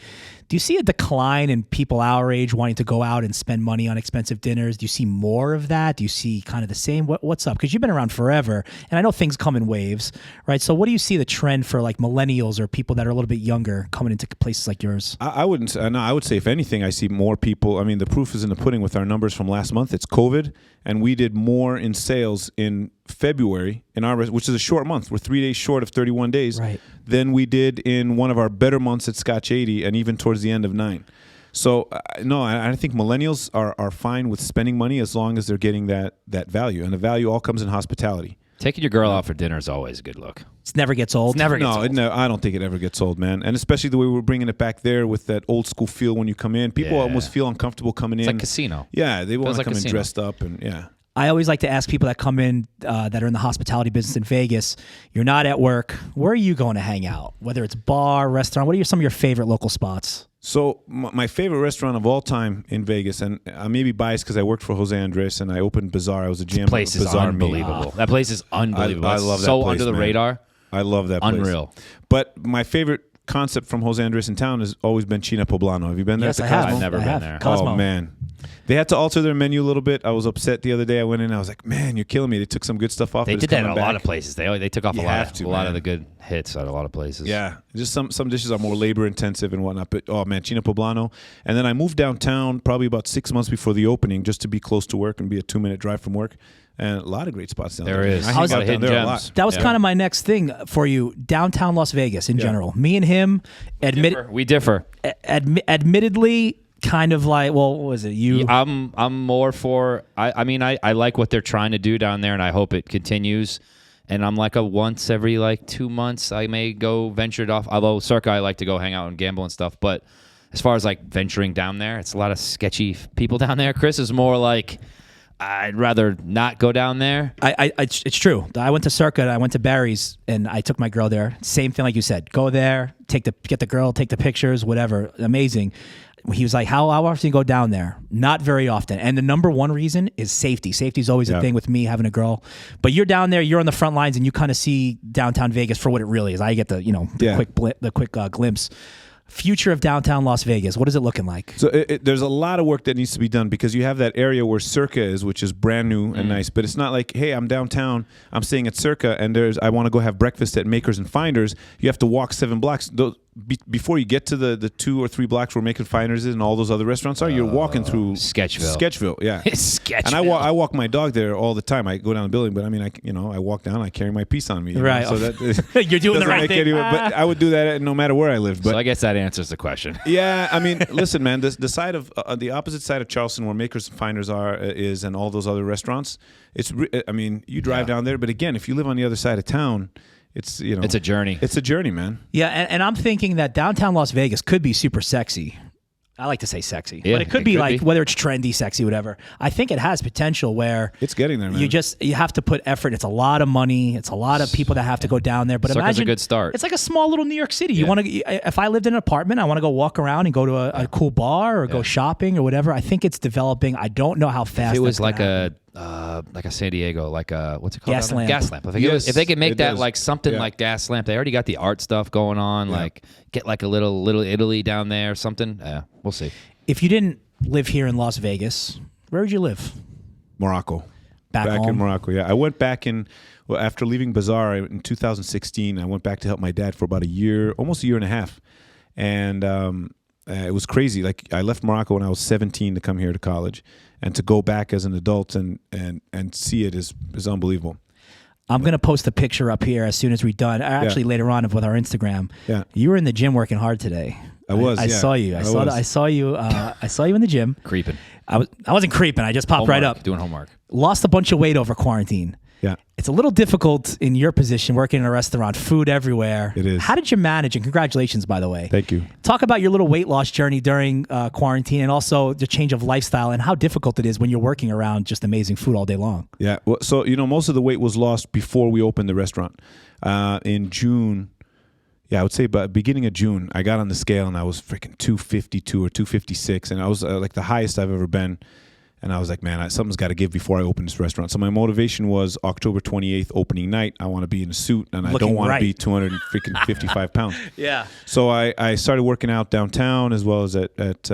Do you see a decline in people our age wanting to go out and spend money on expensive dinners? Do you see more of that? Do you see kind of the same? What's up? Because you've been around forever, and I know things come in waves, right? So what do you see the trend for like millennials or people that are a little bit younger coming into places like yours? I wouldn't. No, I would say if anything, I see more people. I mean, the proof is in the pudding with our numbers from last month. It's COVID, and we did more in sales in February in our, which is a short month. We're 3 days short of 31 days, right, than we did in one of our better months at Scotch 80, and even towards the end of 9. So no, I think millennials are fine with spending money as long as they're getting that value, and the value all comes in hospitality. Taking your girl out for dinner is always a good look. It never gets old. Never gets No, old. no, I don't think it ever gets old, man. And especially the way we're bringing it back there with that old school feel when you come in. People Yeah. almost feel uncomfortable coming It's in. like casino. Yeah, they want to like come in casino. dressed up and yeah. I always like to ask people that come in that are in the hospitality business in Vegas, you're not at work. Where are you going to hang out? Whether it's bar, restaurant, what are some of your favorite local spots? So my favorite restaurant of all time in Vegas, and I may be biased because I worked for Jose Andres and I opened Bazaar. I was a GM Place of is Bazaar Meat. unbelievable. That place is unbelievable. I It's love that so place, under the man. radar. I love that place. Unreal. But my favorite concept from Jose Andres in town has always been China Poblano. Have you been there? Yes, at I the have. Cosmo? I've never I been have. there. Cosmo. Oh man, they had to alter their menu a little bit. I was upset the other day. I went in. I was like, man, you're killing me. They took some good stuff off. They but did it's that at a coming lot back. of places. They took off You a lot have to, of man. the good hits at a lot of places. Yeah, just some dishes are more labor intensive and whatnot. But oh man, China Poblano. And then I moved downtown probably about 6 months before the opening, just to be close to work and be a 2-minute drive from work. And a lot of great spots down there. There is. I A hang lot out of down hidden there a gems. lot. That was Yeah. kind of my next thing for you, downtown Las Vegas in general. Me and him, We differ. admittedly, kind of like, well, what was it? You? I'm more for. I mean, I like what they're trying to do down there, and I hope it continues. And I'm like a once every 2 months I may go ventured off. Although Circa, I like to go hang out and gamble and stuff. But as far as venturing down there, it's a lot of sketchy people down there. Chris is more like, I'd rather not go down there. It's true. I went to Circa, I went to Barry's, and I took my girl there. Same thing like you said. Go there, get the girl, take the pictures, whatever. Amazing. He was like, how often do you go down there? Not very often. And the number one reason is safety. Safety is always a thing with me having a girl. But you're down there, you're on the front lines, and you kind of see downtown Vegas for what it really is. I get the quick glimpse. Future of downtown Las Vegas. What is it looking like? So there's a lot of work that needs to be done because you have that area where Circa is, which is brand new and nice. But it's not like, hey, I'm downtown, I'm staying at Circa, and I want to go have breakfast at Makers and Finders. You have to walk 7 blocks. Before you get to the 2 or 3 blocks where Makers and Finders is and all those other restaurants are, you're walking through Sketchville. Yeah. Sketchville. And I walk my dog there all the time. I go down the building, but I mean, I walk down, I carry my piece on me. Right. So that You're doing the doesn't right make thing. any- but I would do that no matter where I lived. But So I guess that answers the question. yeah, I mean, listen, man. The side of the opposite side of Charleston, where Makers and Finders is, and all those other restaurants. I mean, you drive down there, but again, if you live on the other side of town, it's It's a journey. It's a journey, man. Yeah, and I'm thinking that downtown Las Vegas could be super sexy. I like to say sexy, Yeah, but it could be whether it's trendy, sexy, whatever. I think it has potential where It's getting there, man. you have to put effort. It's a lot of money. It's a lot of people that have to go down there. But Circa's a imagine good start. It's like a small little New York City. You want to? If I lived in an apartment, I want to go walk around and go to a cool bar or go shopping or whatever. I think it's developing. I don't know how fast. If it was that's gonna like a San Diego, like a what's it called? Gas down there? lamp. Gas lamp. Yes, If they could make it that does. like something Yeah. like Gas Lamp, they already got the art stuff going on. Like get like a little Italy down there or something. Yeah, we'll see. If you didn't live here in Las Vegas, where would you live? Morocco. Back in home? Morocco, yeah. I went back after leaving Bazaar in 2016. I went back to help my dad for about a year, almost a year and a half, and it was crazy. Like I left Morocco when I was 17 to come here to college, and to go back as an adult and see it is unbelievable. I'm going to post a picture up here as soon as we're done. Actually, later on with our Instagram. Yeah. You were in the gym working hard today. I was. I yeah. saw you. I saw you. I saw you in the gym. Creeping. I wasn't creeping. I just popped right up. Doing homework. Lost a bunch of weight over quarantine. Yeah. It's a little difficult in your position working in a restaurant, food everywhere. It is. How did you manage? And congratulations, by the way. Thank you. Talk about your little weight loss journey during quarantine and also the change of lifestyle and how difficult it is when you're working around just amazing food all day long. Yeah. Well, so, most of the weight was lost before we opened the restaurant. In June, I would say by beginning of June, I got on the scale and I was freaking 252 or 256. And I was like the highest I've ever been. And I was like, man, something's got to give before I open this restaurant. So my motivation was October 28th, opening night. I want to be in a suit and I don't want to be 255 pounds. Yeah. So I started working out downtown as well as at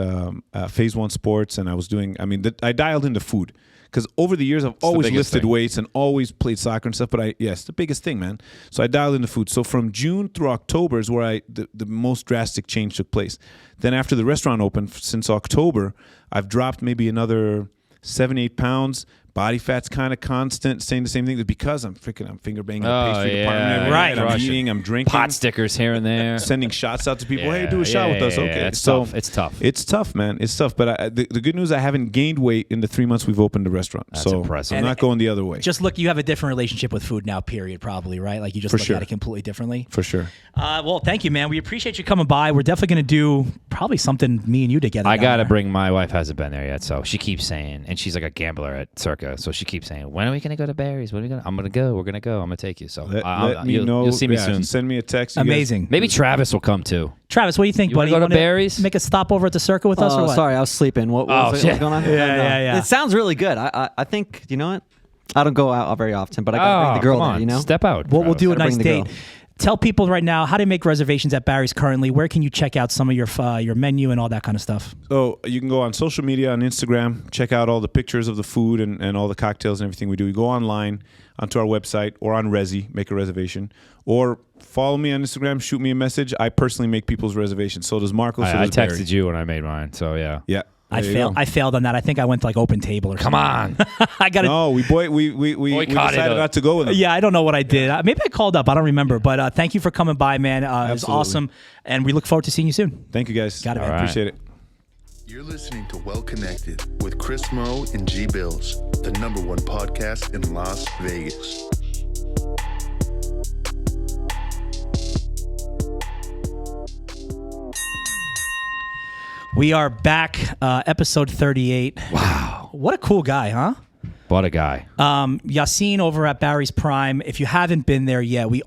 Phase One Sports. And I was doing, I dialed into food. Because over the years, I've always lifted weights and always played soccer and stuff. But it's the biggest thing, man. So I dialed into food. So from June through October is where the most drastic change took place. Then after the restaurant opened, since October, I've dropped maybe another 7-8 pounds. body fat's kind of constant, saying the same thing. It's because I'm finger banging the Oh, pastry yeah. department every Right. night. I'm Crushing. eating, I'm drinking. Pot stickers here and there. Sending shots out to people. Hey, Yeah, do a shot with us. yeah, Okay. it's So tough. It's tough. It's tough, man. It's tough. But the good news, I haven't gained weight in the 3 months we've opened the restaurant. That's so impressive. I'm not going the other way. Just look, you have a different relationship with food now, period, probably, right? Like you just For look sure. at it completely differently. For sure. Well, thank you, man. We appreciate you coming by. We're definitely going to do probably something me and you together. I down gotta there. bring. My wife hasn't been there yet, so she keeps saying, and she's like a gambler at Circa, so she keeps saying, "When are we gonna go to Barry's? When are we gonna? I'm gonna go. We're gonna go. I'm gonna take you." So Let me you'll, know. You'll see me Yeah, soon. Send me a text. You guys- Amazing. Maybe Travis will come too. Travis, what do you think, You wanna buddy? go to Barry's? Make a stop over at the Circa with us or what? Sorry, I was sleeping. What was shit. what's going on? Yeah. It sounds really good. I think, you know what? I don't go out very often, but I gotta bring the girl come there, on. you know? Step out. We'll do a Gotta nice bring the date. girl. Tell people right now how to make reservations at Barry's currently. Where can you check out some of your menu and all that kind of stuff? So you can go on social media, on Instagram, check out all the pictures of the food and all the cocktails and everything we do. You go online onto our website or on Resi, make a reservation, or follow me on Instagram, shoot me a message. I personally make people's reservations. So does Marco. So I does Barry. texted you when I made mine, so yeah. Yeah. I there you failed. go. I failed on that. I think I went to like open table or Come something. on. I got to. No, we Boycotted decided it. not to go with them. Yeah, I don't know what I did. Maybe I called up. I don't remember. But thank you for coming by, man. It was Absolutely. awesome, and we look forward to seeing you soon. Thank you guys. Got it, man. All right. Appreciate it. You're listening to Well Connected with Chris Mo and GBills, the #1 podcast in Las Vegas. We are back, episode 38. Wow. What a cool guy, huh? What a guy. Yassine over at Barry's Prime. If you haven't been there yet, we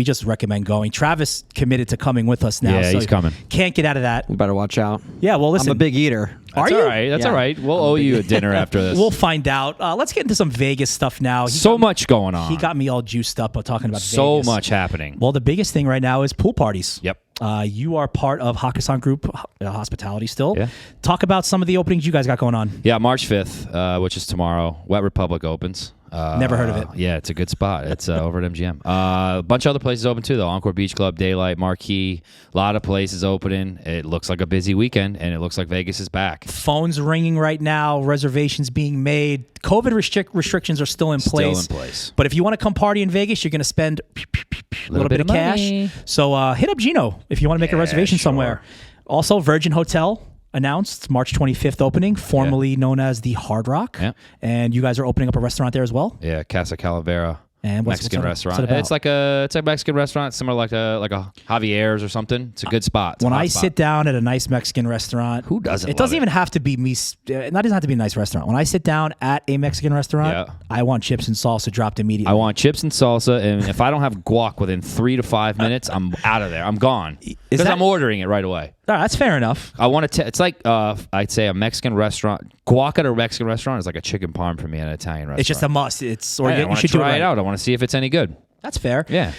just recommend going. Travis committed to coming with us now. Yeah, so he's coming. Can't get out of that. You better watch out. Yeah, well, listen. I'm a big eater. Are That's you? all right. That's Yeah. all right. We'll owe you a dinner after this. We'll find out. Let's get into some Vegas stuff now. So much going on. He got me all juiced up talking about so Vegas. much happening. Well, the biggest thing right now is pool parties. Yep. You are part of Hakkasan Group Hospitality still. Yeah. Talk about some of the openings you guys got going on. Yeah, March 5th, which is tomorrow, Wet Republic opens. Never heard of it. Yeah, it's a good spot. It's over at MGM. A bunch of other places open too, though. Encore Beach Club, Daylight, Marquee. A lot of places opening. It looks like a busy weekend, and it looks like Vegas is back. Phones ringing right now, reservations being made. COVID restrictions are still in place. Still in place. But if you want to come party in Vegas, you're going to spend a little bit of cash. money. So hit up Gino if you want to make a reservation sure. somewhere. Also, Virgin Hotel announced March 25th opening, formerly known as the Hard Rock. Yeah. And you guys are opening up a restaurant there as well. Yeah, Casa Calavera. And what's Mexican it- restaurant. what's it about? It's a Mexican restaurant, similar like a Javier's or something. It's a good spot. It's a When hot I spot. sit down at a nice Mexican restaurant, Who doesn't It love doesn't it? even have to be me. It doesn't have to be a nice restaurant. When I sit down at a Mexican restaurant, Yeah. I want chips and salsa dropped immediately. I want chips and salsa, and if I don't have guac within 3 to 5 minutes, I'm out of there. I'm gone because that- I'm ordering it right away. All right, that's fair enough. I want to. It's like I'd say a Mexican restaurant. Guac at a Mexican restaurant is like a chicken parm for me at an Italian restaurant. It's just a must. It's or I you want should to do try it, it right. out. I want to see if it's any good. That's fair. Yeah.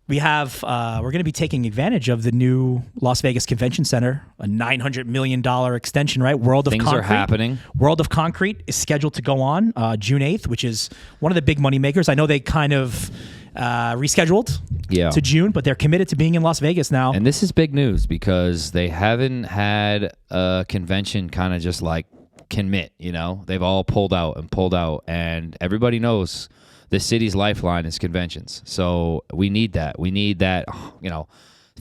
We have we're going to be taking advantage of the new Las Vegas Convention Center, a $900 million extension, right? World of Things Concrete. are happening. World of Concrete is scheduled to go on June 8th, which is one of the big money makers. I know they kind of rescheduled Yeah. to June, but they're committed to being in Las Vegas now. And this is big news because they haven't had a convention kind of just like commit, you know? They've all pulled out, and everybody knows the city's lifeline is conventions. So we need that. We need that,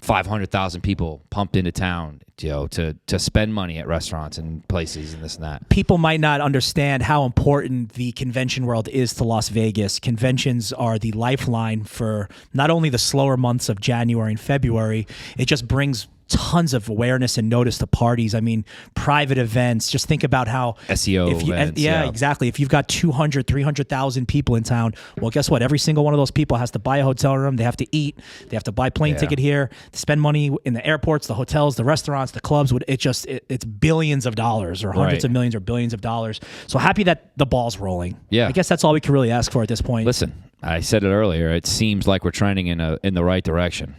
500,000 people pumped into town, to spend money at restaurants and places and this and that. People might not understand how important the convention world is to Las Vegas. Conventions are the lifeline for not only the slower months of January and February, it just brings tons of awareness and notice to parties. I mean, private events. Just think about how SEO if you, events, yeah, yeah. exactly. If you've got 200, 300,000 people in town, well, guess what? Every single one of those people has to buy a hotel room. They have to eat. They have to buy plane Yeah. ticket here, to spend money in the airports, the hotels, the restaurants, the clubs. It's billions of dollars or hundreds Right. of millions or billions of dollars. So happy that the ball's rolling. Yeah. I guess that's all we can really ask for at this point. Listen, I said it earlier. It seems like we're trending in the right direction.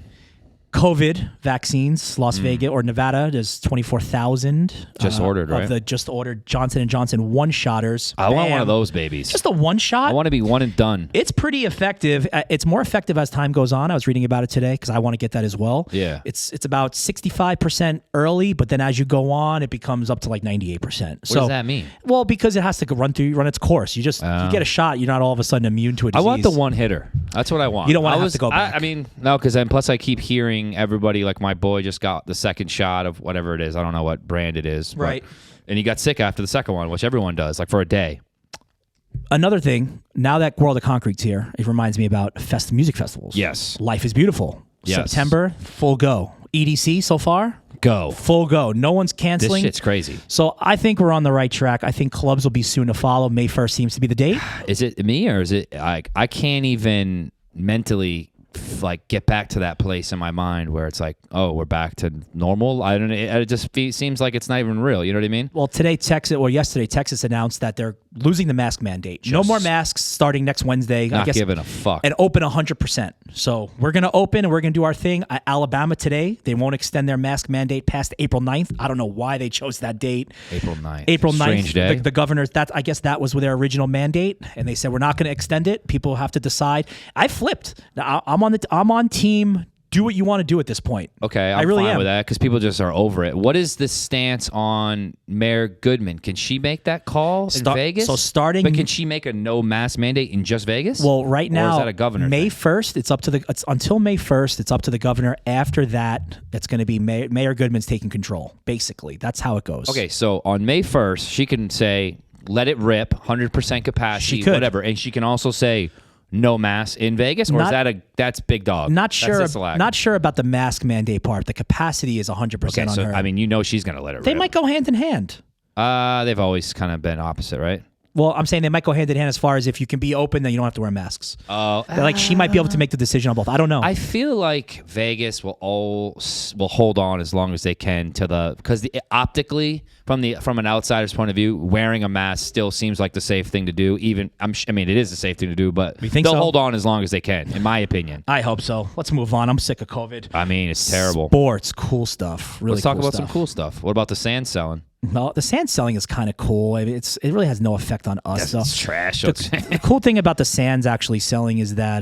COVID vaccines, Las Vegas or Nevada, there's 24,000 Just ordered, right? of the just ordered Johnson & Johnson one-shotters. I want one Bam. of those babies. Just a one-shot. I want to be one and done. It's pretty effective. It's more effective as time goes on. I was reading about it today because I want to get that as well. Yeah. It's about 65% early, but then as you go on, it becomes up to like 98%. What does that mean? Well, because it has to run its course. You get a shot, you're not all of a sudden immune to a I disease. want the one hitter. That's what I want. You don't want to have to go back. I mean, no, because then plus I keep hearing everybody, like my boy just got the second shot of whatever it is. I don't know what brand it is. Right. And he got sick after the second one, which everyone does, like for a day. Another thing, now that World of Concrete's here, it reminds me about music festivals. Yes. Life is Beautiful. Yes. September, full go. EDC so far? Go. Full go. No one's This canceling. shit's crazy. So I think we're on the right track. I think clubs will be soon to follow. May 1st seems to be the date. Is it me or is it like I can't even mentally like get back to that place in my mind where it's like, oh, we're back to normal. I don't know. It just seems like it's not even real. You know what I mean? Well, yesterday, Texas announced that they're losing the mask mandate. No more masks starting next Wednesday. Not I guess, giving a fuck. and open 100%. So we're going to open and we're going to do our thing. Alabama today, they won't extend their mask mandate past April 9th. I don't know why they chose that date. April 9th. April 9th. Strange day. The governors, I guess that was their original mandate. And they said, we're not going to extend it. People have to decide. I flipped. Now, I'm on team. Do what you want to do at this point. Okay, I I'm really fine am. with that because people just are over it. What is the stance on Mayor Goodman? Can she make that call in Vegas? So starting, but can she make a no mask mandate in just Vegas? well, right now, or is that a governor May thing? 1st, it's until May 1st. It's up to the governor. After that, it's going to be Mayor Goodman's taking control. Basically, that's how it goes. Okay, so on May 1st, she can say, let it rip, 100% capacity, She could. whatever. And she can also say, no mask in Vegas? Or that's big dog? Not That's sure. Sisolak. Not sure about the mask mandate part. The capacity is 100% Okay, on so, her. I mean, she's going to let it they rip. might go hand in hand. They've always kind of been opposite, right? Well, I'm saying they might go hand in hand as far as if you can be open, then you don't have to wear masks. Like she might be able to make the decision on both. I don't know. I feel like Vegas will hold on as long as they can to because optically from an outsider's point of view, wearing a mask still seems like the safe thing to do. I mean, it is the safe thing to do, but You think they'll so? hold on as long as they can, in my opinion. I hope so. Let's move on. I'm sick of COVID. I mean, it's terrible. Sports, cool stuff. Really Let's talk cool about some stuff. cool stuff. What about the sand selling? No, the sand selling is kind of cool. I mean, it really has no effect on us. So It's trash. the cool thing about the sands actually selling is that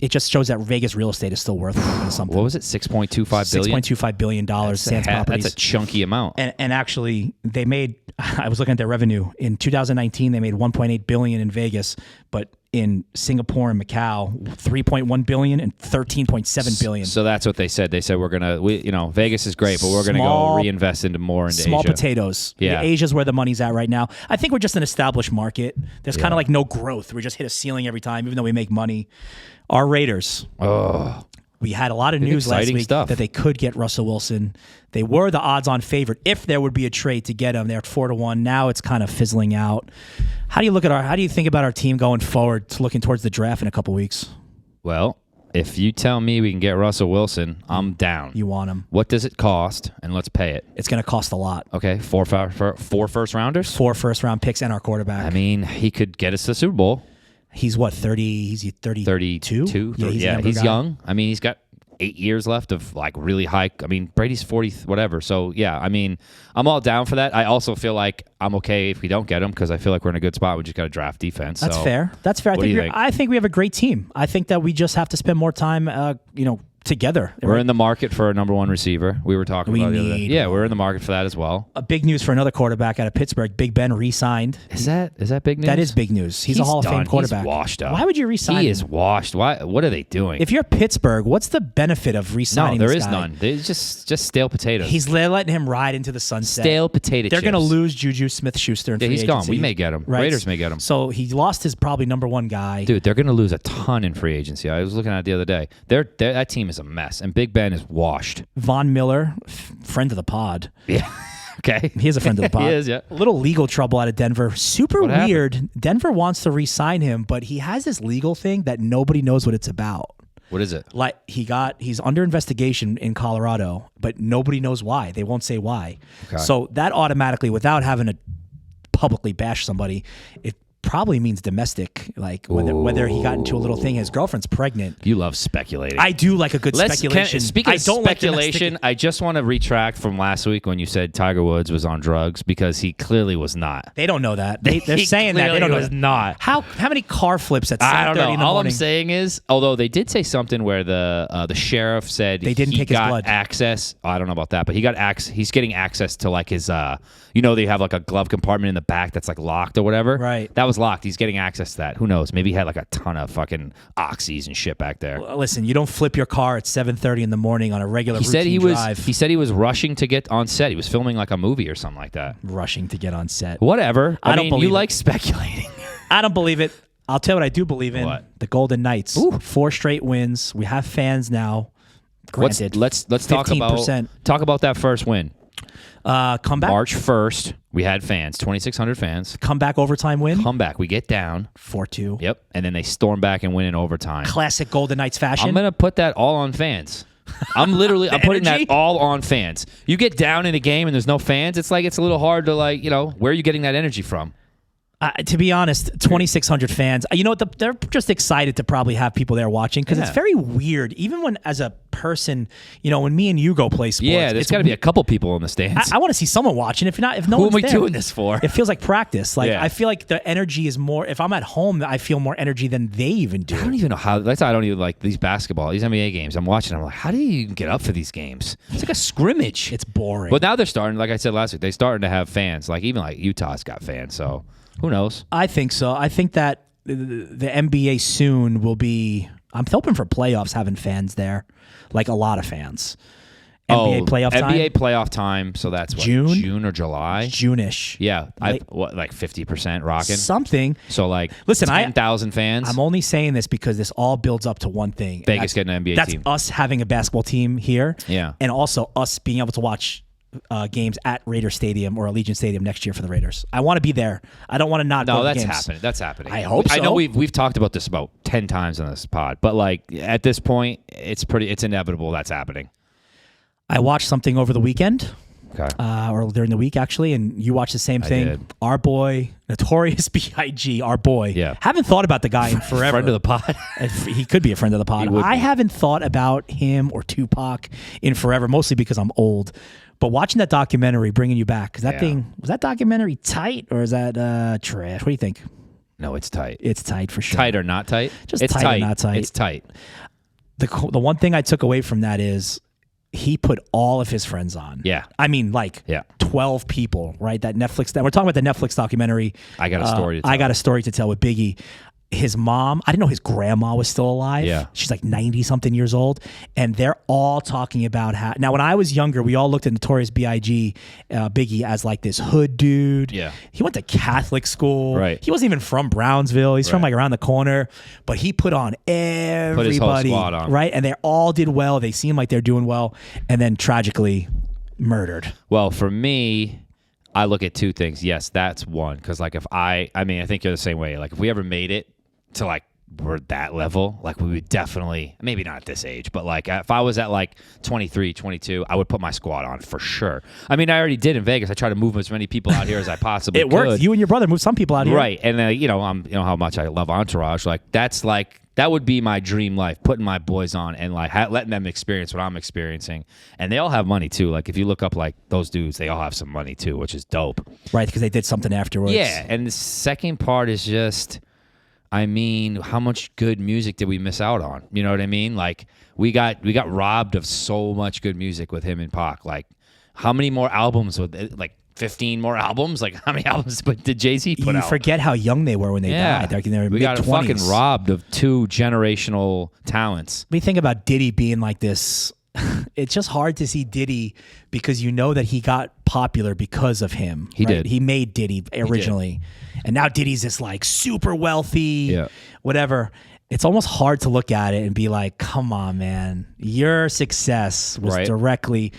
it just shows that Vegas real estate is still worth something. What was it? $6.25 billion. $6.25 billion sands properties. That's a chunky amount. And actually, they made. I was looking at their revenue in 2019. They made 1.8 billion in Vegas, but in Singapore and Macau, 3.1 billion and 13.7 billion. So that's what they said. They said Vegas is great, but we're going to Small- go reinvest into Small Asia. potatoes. Yeah. Asia's where the money's at right now. I think we're just an established market. There's kind of like no growth. We just hit a ceiling every time, even though we make money. Our Raiders. Oh, We had a lot of news last exciting week stuff. that they could get Russell Wilson. They were the odds-on favorite if there would be a trade to get him. They're at 4-1. Now it's kind of fizzling out. How do you think about our team going forward, to looking towards the draft in a couple weeks? well, if you tell me we can get Russell Wilson, I'm down. You want him? What does it cost? And let's pay it. It's going to cost a lot. Okay, four first rounders. 4 first-round picks and our quarterback. I mean, he could get us to the Super Bowl. He's what, 30? He's 32? Yeah, he's guy. young. I mean, he's got 8 years left of like really high. I mean, Brady's 40, whatever. So yeah, I mean, I'm all down for that. I also feel like I'm okay if we don't get him because I feel like we're in a good spot. We just got to draft defense. That's so. fair. That's fair. What do you think? I think we have a great team. I think that we just have to spend more time, together. We're in the market for a number one receiver. We were talking We about the other day. need Yeah, one. we're in the market for that as well. A big news for another quarterback out of Pittsburgh. Big Ben re-signed. Is that big news? That is big news. He's a Hall of Fame done. quarterback. He's washed up. Why would you re-sign He him? is washed. Why? What are they doing? If you're Pittsburgh, what's the benefit of no, re-signing there this is guy? none. There's just stale potatoes. They're letting him ride into the sunset. stale potato They're chips. going to lose Juju Smith-Schuster in Yeah, free he's gone. agency. We may get him. Right? Raiders may get him. So he lost his probably number one guy. Dude, they're going to lose a ton in free agency. I was looking at it the other day. That team is a mess, and Big Ben is washed. Von Miller, friend of the pod. Yeah. Okay. He is a friend of the pod. He is, yeah. A little legal trouble out of Denver. Super What happened? weird. Denver wants to re-sign him, but he has this legal thing that nobody knows what it's about. What is it? Like he's under investigation in Colorado, but nobody knows why. They won't say why. Okay. So that automatically, without having to publicly bash somebody, it probably means domestic, like whether he got into a little thing. His girlfriend's pregnant. You love speculating. I do like a good speculation. Speaking of speculation, like I just want to retract from last week when you said Tiger Woods was on drugs, because he clearly was not. They don't know that. They're saying that. They don't know. Was not. How many car flips at 7:30 I don't know. in the All morning? I'm saying is, although they did say something where the sheriff said They didn't he take his got blood. access. I don't know about that, but he got he's getting access to like his they have like a glove compartment in the back that's like locked or whatever. Right. That was locked. He's getting access to that. Who knows? Maybe he had like a ton of fucking oxys and shit back there. Listen, you don't flip your car at 7:30 in the morning on a regular He said he drive. was. He said he was rushing to get on set. He was filming like a movie or something like that. rushing to get on set. Whatever. I don't mean, believe you it. like speculating. I don't believe it. I'll tell you what I do believe in. What? The Golden Knights. 4 straight wins. We have fans now. Granted, Let's talk about 15%. that first win. Comeback. March 1st, we had fans, 2,600 fans. Comeback overtime win. Comeback, we get down. 4-2. Yep, and then they storm back and win in overtime. Classic Golden Knights fashion. I'm gonna put that all on fans. I'm putting energy? that all on fans. You get down in a game and there's no fans. It's a little hard to where are you getting that energy from? To be honest, 2,600 fans. You know what? They're just excited to probably have people there watching because it's very weird. Even when, as a person, when me and you go play sports, Yeah, there's got to be a couple people in the stands. I want to see someone watching. If no Who one's are we there, doing this for? It feels like practice. Yeah. I feel like the energy is more. If I'm at home, I feel more energy than they even do. I don't even know how. That's why I don't even like these NBA games. I'm watching. I'm like, how do you even get up for these games? It's like a scrimmage. It's boring. But now they're starting. Like I said last week, they're starting to have fans. Even Utah's got fans. So who knows? I think so. I think that the NBA soon will be. I'm hoping for playoffs having fans there, like a lot of fans. NBA playoff time. NBA playoff time. So that's what, June or July. June-ish. Yeah, like 50% rocking Something. So listen, 10,000 fans. I'm only saying this because this all builds up to one thing. Vegas getting an NBA that's team. That's us having a basketball team here. Yeah. And also us being able to watch games at Raider Stadium or Allegiant Stadium next year for the Raiders. I want to be there. I don't want to not go to that's games. happening. That's happening. I hope so. I know we've talked about this about 10 times on this pod, but at this point, it's inevitable that's happening. I watched something over the weekend. Okay. Or during the week, actually, and you watched the same thing. did. Our boy, Notorious B.I.G., our boy. Yeah. Haven't thought about the guy in forever. Friend of the pod. He could be a friend of the pod. I haven't thought about him or Tupac in forever, mostly because I'm old. But watching that documentary, bringing you back, was that documentary tight or is that trash? What do you think? No, it's tight. It's tight for sure. Tight or not tight? Just it's tight or not tight. It's tight. The one thing I took away from that is he put all of his friends on. Yeah. I mean, 12 people, right? That we're talking about the Netflix documentary. I got a story to tell. I got a story to tell with Biggie. His mom, I didn't know his grandma was still alive. Yeah. She's like 90-something years old. And they're all talking about how... Now, when I was younger, we all looked at Notorious B.I.G., Biggie, as like this hood dude. Yeah. He went to Catholic school. Right. He wasn't even from Brownsville. He's from around the corner. But he put on everybody. Put his whole squad on. Right? And they all did well. They seemed like they're doing well. And then tragically murdered. Well, for me... I look at two things. Yes, that's one. Because if I think you're the same way. If we ever made it to we're that level, we would definitely, maybe not at this age, but if I was at 23, 22, I would put my squad on for sure. I mean, I already did in Vegas. I tried to move as many people out here as I possibly could. It worked. You and your brother moved some people out here. Right. And how much I love Entourage. That would be my dream life, putting my boys on and letting them experience what I'm experiencing. And they all have money too. If you look up those dudes, they all have some money too, which is dope. Right, because they did something afterwards. Yeah. And the second part is just, how much good music did we miss out on? You know what I mean? We got robbed of so much good music with him and Pac. How many more albums would 15 more albums? How many albums did Jay-Z put out? You forget how young they were when they died. They were we got mid-20s. fucking robbed of 2 generational talents. We think about Diddy being like this. It's just hard to see Diddy because you know that he got popular because of him. He did. He made Diddy originally. And now Diddy's this super wealthy, whatever. It's almost hard to look at it and be like, come on, man. Your success was directly...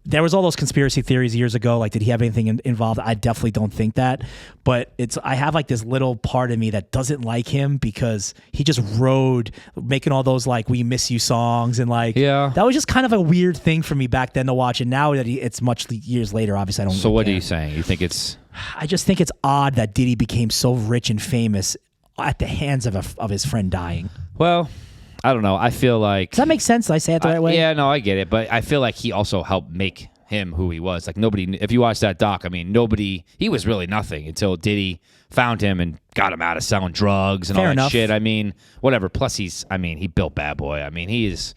there was all those conspiracy theories years ago. Like, did he have anything involved? I definitely don't think that. But I have like this little part of me that doesn't like him because he just rode making all those like "We Miss You" songs and like that was just kind of a weird thing for me back then to watch. And now that it's much years later, obviously I don't. So what are you saying? You think it's? I just think it's odd that Diddy became so rich and famous at the hands of his friend dying. Well, I don't know. I feel like... Does that make sense? Did I say it the right way? Yeah, no, I get it. But I feel like he also helped make him who he was. Like nobody... If you watch that doc, I mean, he was really nothing until Diddy found him and got him out of selling drugs and all that shit. I mean, whatever. Plus, he built Bad Boy. I mean, he is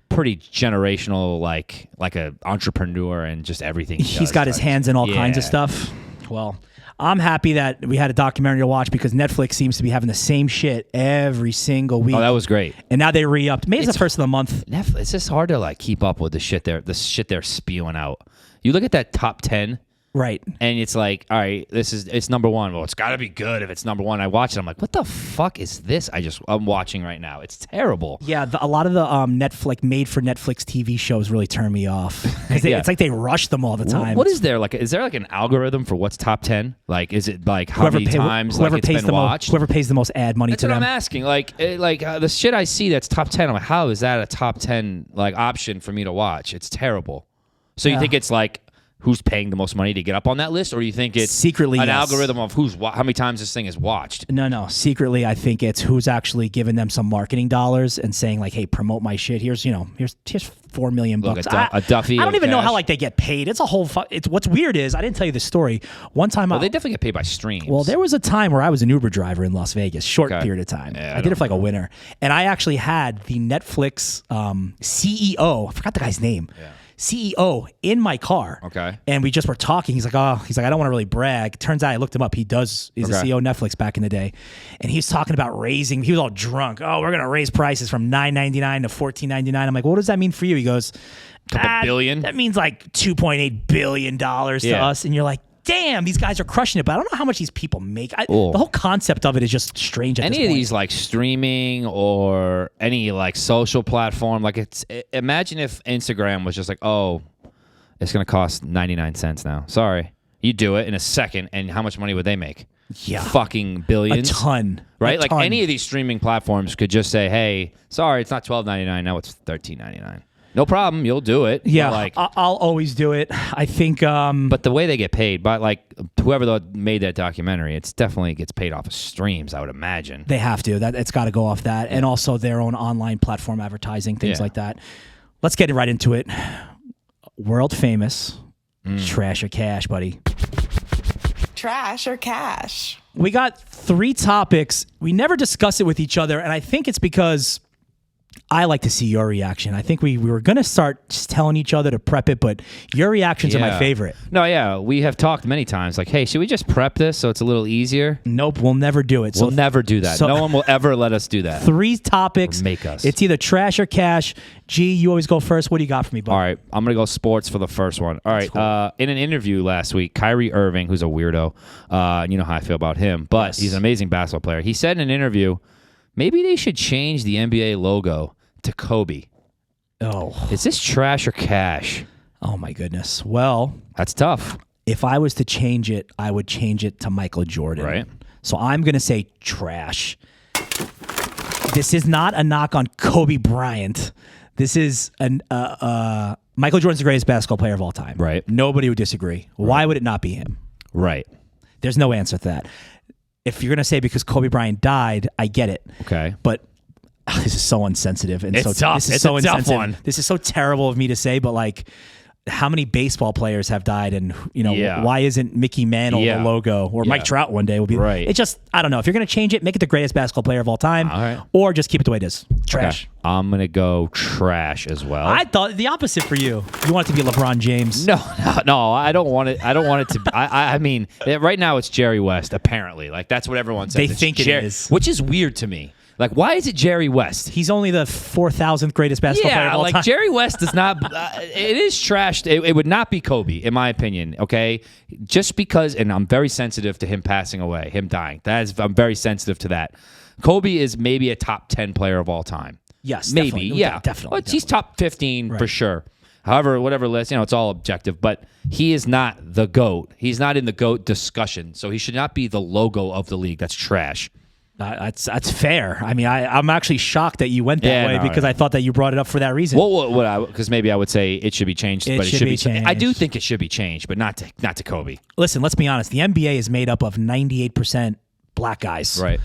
pretty generational, like an entrepreneur and just everything. He's got his hands in all kinds of stuff. Well... I'm happy that we had a documentary to watch because Netflix seems to be having the same shit every single week. Oh, that was great. And now they re-upped. Maybe it's the first of the month. Netflix, it's just hard to like keep up with the shit they're spewing out. You look at that top 10. Right. And it's like, all right, it's number one. Well, it's got to be good if it's number one. I watch it. I'm like, what the fuck is this? I'm watching right now. It's terrible. Yeah, a lot of the Netflix made for Netflix TV shows really turn me off. It's like they rush them all the time. What is there like? Is there like an algorithm for what's top 10? Like, is it like how many times like it's been watched? Whoever pays the most ad money to them. That's what I'm asking. Like the shit I see that's top 10. I'm like, how is that a top 10 like option for me to watch? It's terrible. So you think it's like who's paying the most money to get up on that list, or you think it's secretly an algorithm of how many times this thing is watched? No. Secretly, I think it's who's actually giving them some marketing dollars and saying like, "Hey, promote my shit. Here's $4 million bucks." A Duffy. I don't even know cash. how like they get paid. It's a whole. It's what's weird is I didn't tell you the story. One time, they definitely get paid by streams. Well, there was a time where I was an Uber driver in Las Vegas, short period of time. Yeah, I did it for like a winter, and I actually had the Netflix CEO. I forgot the guy's name. Yeah. CEO in my car. Okay. And we just were talking. He's like, I don't want to really brag. Turns out I looked him up. He's the CEO of Netflix back in the day. And he was talking about he was all drunk. Oh, we're going to raise prices from $9.99 to $14.99. I'm like, what does that mean for you? He goes, couple billion? That means like $2.8 billion to us. And you're like, damn, these guys are crushing it, but I don't know how much these people make. The whole concept of it is just strange. Any of these like streaming or any like social platform, like imagine if Instagram was just like, oh, it's going to cost 99 cents now. Sorry. You do it in a second, and how much money would they make? Yeah. Fucking billions. A ton. Right? Like any of these streaming platforms could just say, hey, sorry, it's not $12.99, now it's $13.99. No problem, you'll do it. Yeah, I'll always do it. I think... but the way they get paid, by like whoever made that documentary, it's definitely gets paid off of streams, I would imagine. They have to. It's got to go off that. And also their own online platform advertising, things like that. Let's get right into it. World famous. Trash or cash, buddy? Trash or cash? We got 3 topics. We never discuss it with each other, and I think it's because... I like to see your reaction. I think we were going to start just telling each other to prep it, but your reactions are my favorite. No, yeah. We have talked many times like, hey, should we just prep this so it's a little easier? Nope, we'll never do it. We'll never do that. No one will ever let us do that. 3 topics. Or make us. It's either trash or cash. G, you always go first. What do you got for me, bud? All right. I'm going to go sports for the first one. All right. Cool. In an interview last week, Kyrie Irving, who's a weirdo, you know how I feel about him, but he's an amazing basketball player. He said in an interview, maybe they should change the NBA logo to Kobe. Oh. Is this trash or cash? Oh, my goodness. Well, that's tough. If I was to change it, I would change it to Michael Jordan. Right. So I'm going to say trash. This is not a knock on Kobe Bryant. This is Michael Jordan's the greatest basketball player of all time. Right. Nobody would disagree. Right. Why would it not be him? Right. There's no answer to that. If you're going to say because Kobe Bryant died, I get it. Okay. But this is so insensitive and it's tough. This is it's so a insensitive. Tough one. This is so terrible of me to say, but like, how many baseball players have died, and why isn't Mickey Mantle the logo, or Mike Trout one day will be? Right. It just, I don't know. If you're going to change it, make it the greatest basketball player of all time, or just keep it the way it is. Trash. Okay. I'm gonna go trash as well. I thought the opposite for you. You want it to be LeBron James? No. I don't want it. I don't want it to. I mean, right now it's Jerry West. Apparently, like that's what everyone says. They think it is, which is weird to me. Like, why is it Jerry West? He's only the 4,000th greatest basketball player of all time. Yeah, like Jerry West does not. It is trashed. It would not be Kobe, in my opinion. Okay, just because, and I'm very sensitive to him passing away, him dying. I'm very sensitive to that. Kobe is maybe a top 10 player of all time. Yes, maybe. definitely. Yeah, definitely. But he's top 15 for sure. however, whatever list, it's all objective, but he is not the GOAT. He's not in the GOAT discussion, so he should not be the logo of the league. That's trash. That's fair. I mean, I'm actually shocked that you went that way because I thought that you brought it up for that reason. Well, because maybe I would say it should be changed, but it should be changed. I do think it should be changed, but not to Kobe. Listen, let's be honest. The NBA is made up of 98% black guys. Right.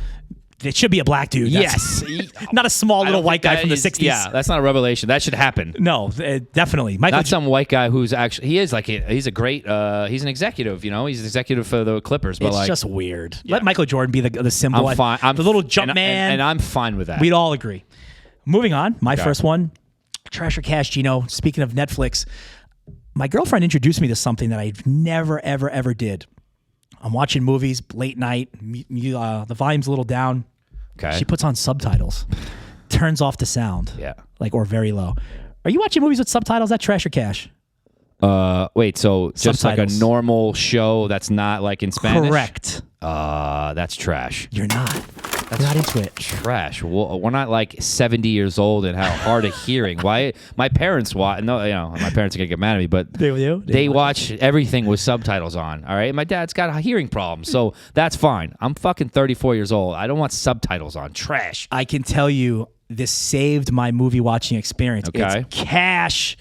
It should be a black dude. Yes. Not a small little white guy from the 60s. Yeah, that's not a revelation. That should happen. No, definitely. Not some white guy who's actually, he's a great, he's an executive, he's an executive for the Clippers. But it's just weird. Let Michael Jordan be the symbol. I'm fine. The little jump man. And I'm fine with that. We'd all agree. Moving on. My first one, Trash or Cash, Gino. Speaking of Netflix, my girlfriend introduced me to something that I never, ever, ever did. I'm watching movies late night. The volume's a little down. Okay. She puts on subtitles, turns off the sound. Yeah. Or very low. Are you watching movies with subtitles? That Trash or Cash? Wait, so just Subtitles. like a normal show that's not like in Spanish? Correct. That's trash. You're not. You're not into it. Trash. We're not like 70 years old and have hard of hearing. Why? My parents watch. No, my parents are gonna get mad at me, but they watch everything with subtitles on. All right. My dad's got a hearing problem, so that's fine. I'm fucking 34 years old. I don't want subtitles on. Trash. I can tell you, this saved my movie watching experience. Okay. It's cash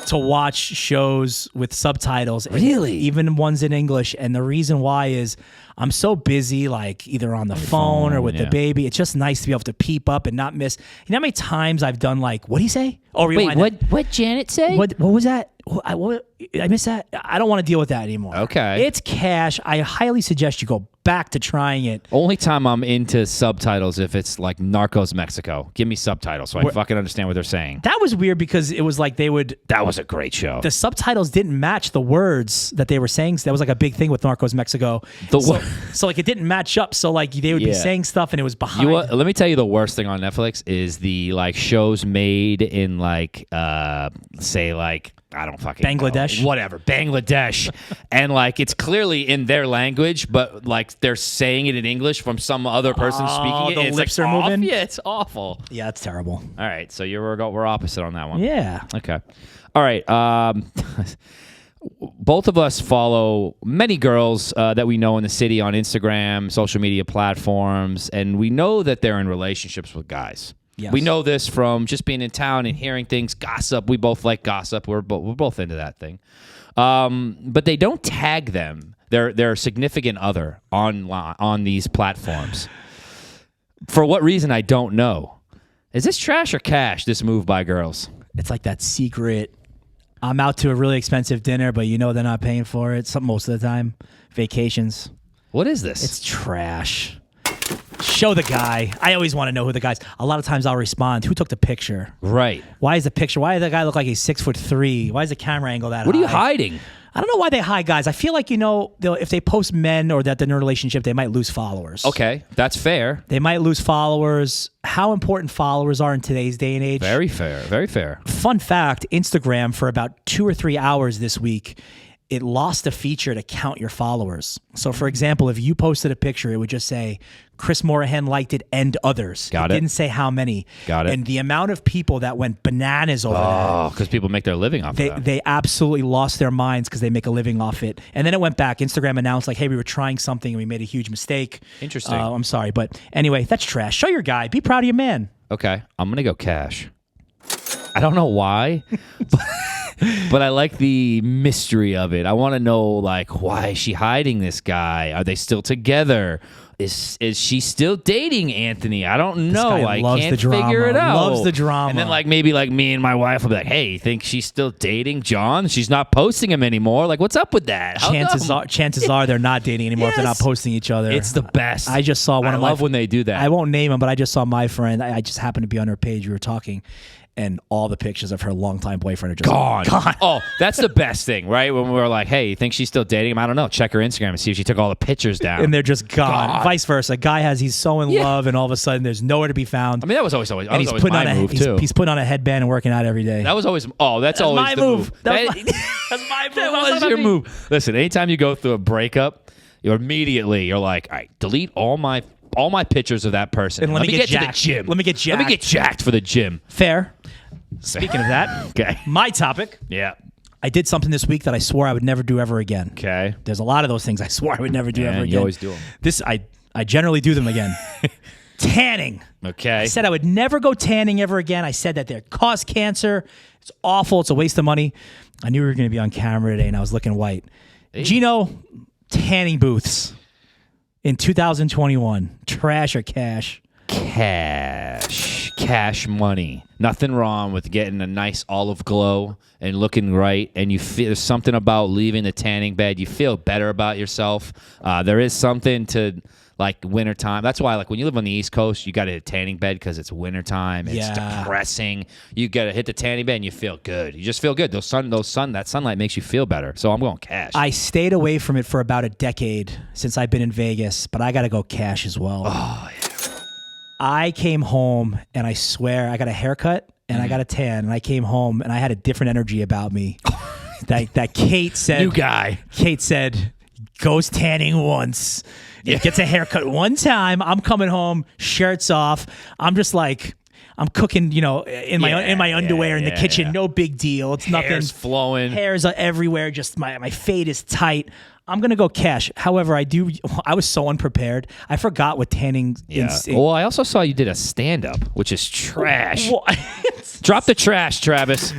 to watch shows with subtitles. Really? Even ones in English. And the reason why is I'm so busy, like either on the phone or with the baby. It's just nice to be able to peep up and not miss. You know how many times I've done like, what did he say? Oh, rewind. Wait, what Janet say? What was that? I missed that. I don't want to deal with that anymore. Okay. It's cash. I highly suggest you go back to trying it. Only time I'm into subtitles if it's like Narcos Mexico. Give me subtitles so I fucking understand what they're saying. That was weird because it was like they would... That was a great show. The subtitles didn't match the words that they were saying. So that was like a big thing with Narcos Mexico. So like it didn't match up. So like they would be saying stuff and it was behind. Let me tell you the worst thing on Netflix is the like shows made in like say like I don't fucking Bangladesh? know. Whatever. Bangladesh. And like it's clearly in their language, but like they're saying it in English from some other person speaking it. The and it's lips like are moving? Yeah, it's awful. Yeah, it's terrible. All right, so we're opposite on that one. Yeah. Okay. All right. Both of us follow many girls that we know in the city on Instagram, social media platforms, and we know that they're in relationships with guys. Yes. We know this from just being in town and hearing things, gossip. We both like gossip. We're both into that thing. But they don't tag them, their significant other on these platforms. For what reason, I don't know. Is this trash or cash, this move by girls? It's like that secret, I'm out to a really expensive dinner, but they're not paying for it. Most of the time. Vacations. What is this? It's trash. Show the guy. I always want to know who the guy's. A lot of times I'll respond, who took the picture? Right. Why is the picture? Why does the guy look like he's 6'3"? Why is the camera angle that high? What are you hiding? I don't know why they hide guys. I feel like, if they post men or that they're in a relationship, they might lose followers. Okay, that's fair. They might lose followers. How important followers are in today's day and age. Very fair. Very fair. Fun fact, Instagram for about 2 or 3 hours this week, it lost a feature to count your followers. So, for example, if you posted a picture, it would just say, Chris Morahan liked it and others. Got it. Didn't say how many. Got it. And the amount of people that went bananas over that. Oh, because people make their living off of that. They absolutely lost their minds because they make a living off it. And then it went back. Instagram announced like, hey, we were trying something and we made a huge mistake. Interesting. I'm sorry. But anyway, that's trash. Show your guy. Be proud of your man. Okay, I'm going to go cash. I don't know why, but I like the mystery of it. I want to know, like, why is she hiding this guy? Are they still together? Is she still dating Anthony? I don't know. Guy loves I can't the drama. figure it out. Loves the drama. And then, like, maybe like me and my wife will be like, hey, you think she's still dating John? She's not posting him anymore. Like, what's up with that? How Chances are they're not dating anymore if they're not posting each other. It's the best. I just saw one of my... I love when they do that. I won't name him, but I just saw my friend. I just happened to be on her page. We were talking. And all the pictures of her longtime boyfriend are just gone. Oh, that's the best thing, right? When we were like, hey, you think she's still dating him? I don't know. Check her Instagram and see if she took all the pictures down. And they're just gone. Vice versa. A guy he's so in love, and all of a sudden there's nowhere to be found. I mean, that was always and he's putting on move, too. He's putting on a headband and working out every day. That was always, that's always my the move. That's my move. That was your move. Listen, anytime you go through a breakup, you're like, all right, delete all my pictures of that person. And let me get to the jacked. gym. Let me get jacked. Let me get jacked for the gym. Fair. Speaking of that, Okay. my topic. Yeah. I did something this week that I swore I would never do ever again. Okay. There's a lot of those things I swore I would never do ever again. You always do them. This I generally do them again. Tanning. Okay. I said I would never go tanning ever again. I said that they cause cancer. It's awful. It's a waste of money. I knew we were going to be on camera today, and I was looking white. Gino, tanning booths in 2021. Trash or cash? Cash money. Nothing wrong with getting a nice olive glow and looking right, and you feel there's something about leaving the tanning bed. You feel better about yourself. There is something to like wintertime. That's why, like, when you live on the East Coast, you got to hit tanning bed because it's wintertime. It's depressing. You got to hit the tanning bed and you feel good. You just feel good. That sunlight makes you feel better. So I'm going cash. I stayed away from it for about a decade since I've been in Vegas, but I got to go cash as well. Oh, yeah. I came home and I swear I got a haircut and I got a tan, and I came home and I had a different energy about me. that Kate said. New guy. Kate said, goes tanning once. It gets a haircut one time. I'm coming home, shirts off. I'm just like, I'm cooking, in my underwear in the kitchen. Yeah. No big deal. It's nothing. Hair's flowing. Hairs are everywhere. Just my fade is tight. I'm gonna go cash. However, I was so unprepared. I forgot what tanning. Yeah. Well, I also saw you did a stand-up, which is trash. Drop the trash, Travis.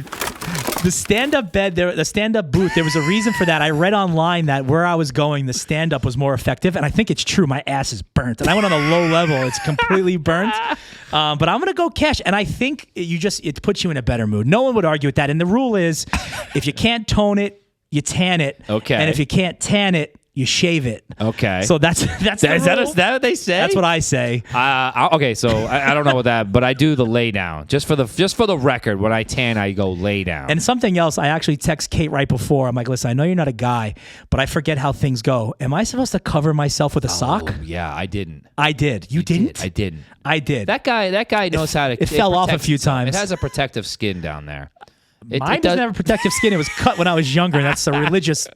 The stand-up bed, the stand-up booth, there was a reason for that. I read online that where I was going, the stand-up was more effective, and I think it's true. My ass is burnt, and I went on a low level. It's completely burnt. But I'm going to go cash, and I think it puts you in a better mood. No one would argue with that. And the rule is, if you can't tone it, you tan it. Okay. And if you can't tan it, you shave it. Okay. So that's the is rule. that what they say? That's what I say. Okay, so I don't know what that, but I do the lay down. Just for the record, when I tan, I go lay down. And something else, I actually text Kate right before. I'm like, listen, I know you're not a guy, but I forget how things go. Am I supposed to cover myself with a sock? Yeah, I didn't. I did. You didn't? I didn't. I did. That guy knows how to. It fell off a few times. It has a protective skin down there. Mine doesn't have a protective skin. It was cut when I was younger. That's a religious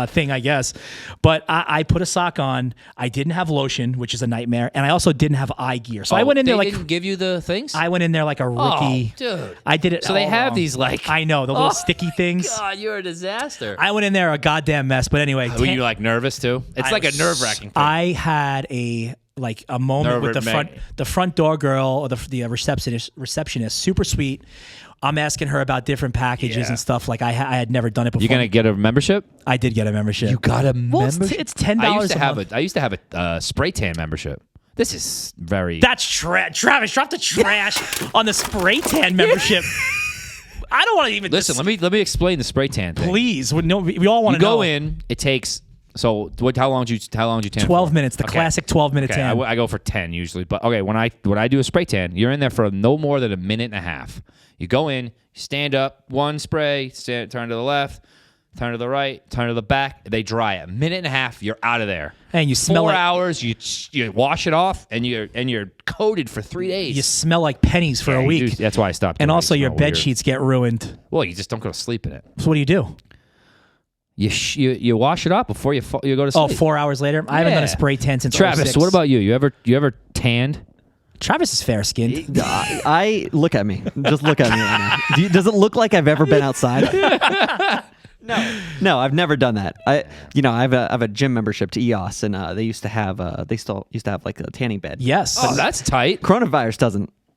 thing, I guess. But I put a sock on. I didn't have lotion, which is a nightmare, and I also didn't have eye gear. So I went in there like. They didn't give you the things? I went in there like a rookie. Oh, dude. I did it. So they all have wrong. these like. I know the little sticky things. God, you're a disaster. I went in there a goddamn mess. But anyway, Were you like nervous too? It's like a nerve-wracking thing. I had a moment with the front door girl or the receptionist, super sweet. I'm asking her about different packages and stuff. Like I had never done it before. You gonna get a membership? I did get a membership. You got a membership? It's $10 a month. I used to have a spray tan membership. This is very. That's trash. Travis, drop the trash on the spray tan membership. I don't want to even listen. Let me explain the spray tan thing. Please, we all want to know. You go in. It takes. So how long did you tan? 12 minutes. The classic 12-minute tan. I go for 10 usually. But okay, when I do a spray tan, you're in there for no more than a minute and a half. You go in, you stand up, one spray, turn to the left, turn to the right, turn to the back. They dry it. A minute and a half, you're out of there. And you smell 4 like, hours. You wash it off, and you're coated for 3 days. You smell like pennies for a week. That's why I stopped. And also your bed sheets get ruined. Well, you just don't go to sleep in it. So what do you do? You wash it off before you go to sleep. 4 hours later? I haven't done a spray tan since Travis, 06. what about you? You ever tanned? Travis is fair-skinned. I look at me. Just look at me right now. Does it look like I've ever been outside? No, I've never done that. I have a gym membership to EOS, and they still used to have like a tanning bed. Yes. Oh, that's tight. Coronavirus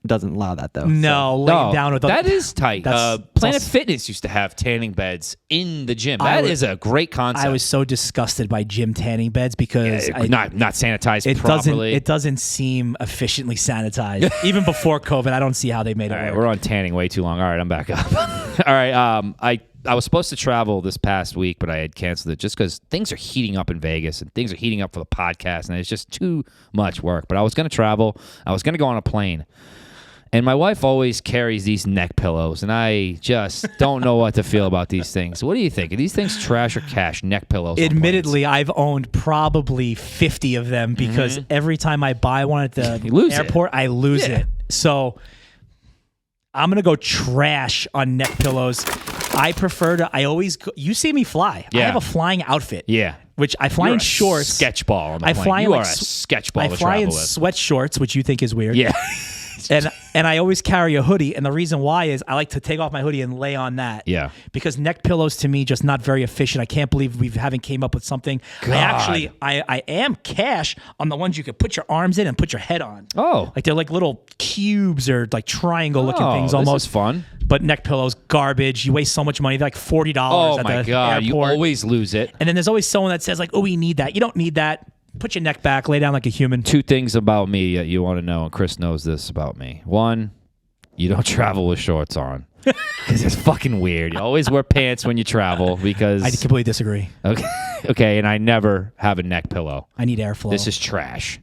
doesn't allow that though. No, laying down with that is tight. Planet also, Fitness used to have tanning beds in the gym. That is a great concept. I was so disgusted by gym tanning beds because not sanitized properly. It doesn't seem efficiently sanitized. Even before COVID, I don't see how they made it work. We're on tanning way too long. All right, I'm back up. All right, I was supposed to travel this past week, but I had canceled it just because things are heating up in Vegas and things are heating up for the podcast, and it's just too much work. But I was going to travel. I was going to go on a plane. And my wife always carries these neck pillows, and I just don't know what to feel about these things. What do you think? Are these things trash or cash, neck pillows? Admittedly, I've owned probably 50 of them because every time I buy one at the airport, I lose it. So I'm going to go trash on neck pillows. You see me fly. Yeah. I have a flying outfit. Yeah. Which I fly in shorts. Sketch ball on the plane. I fly you in are a sketch ball I to fly travel in with. sweat shorts, which you think is weird. Yeah. and I always carry a hoodie, and the reason why is I like to take off my hoodie and lay on that. Yeah. Because neck pillows to me just not very efficient. I can't believe we haven't came up with something. I am cash on the ones you could put your arms in and put your head on. Oh. Like they're like little cubes or like triangle looking things almost. This is fun. But neck pillows, garbage. You waste so much money. They're like $40 Oh at my the God. airport. You always lose it. And then there's always someone that says like, oh, we need that. You don't need that. Put your neck back, lay down like a human. 2 things about me that you want to know, and Chris knows this about me. 1, you don't travel with shorts on. Because it's fucking weird. You always wear pants when you travel because... I completely disagree. Okay, okay, and I never have a neck pillow. I need airflow. This is trash.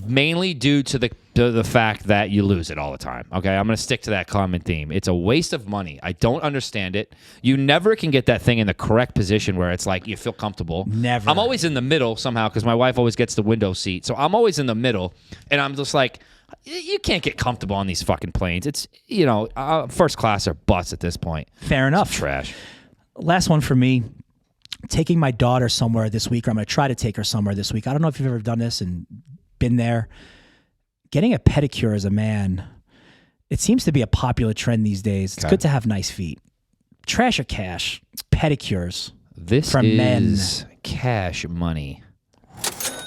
Mainly due to the fact that you lose it all the time. Okay, I'm going to stick to that common theme. It's a waste of money. I don't understand it. You never can get that thing in the correct position where it's like you feel comfortable. Never. I'm always in the middle somehow because my wife always gets the window seat. So I'm always in the middle, and I'm just like, you can't get comfortable on these fucking planes. It's, first class are butts at this point. Fair enough. It's trash. Last one for me. Taking my daughter somewhere this week, or I'm going to try to take her somewhere this week. I don't know if you've ever done this and been there. Getting a pedicure as a man, it seems to be a popular trend these days. It's good to have nice feet. Trash or cash? Pedicures. This for is men. Cash money.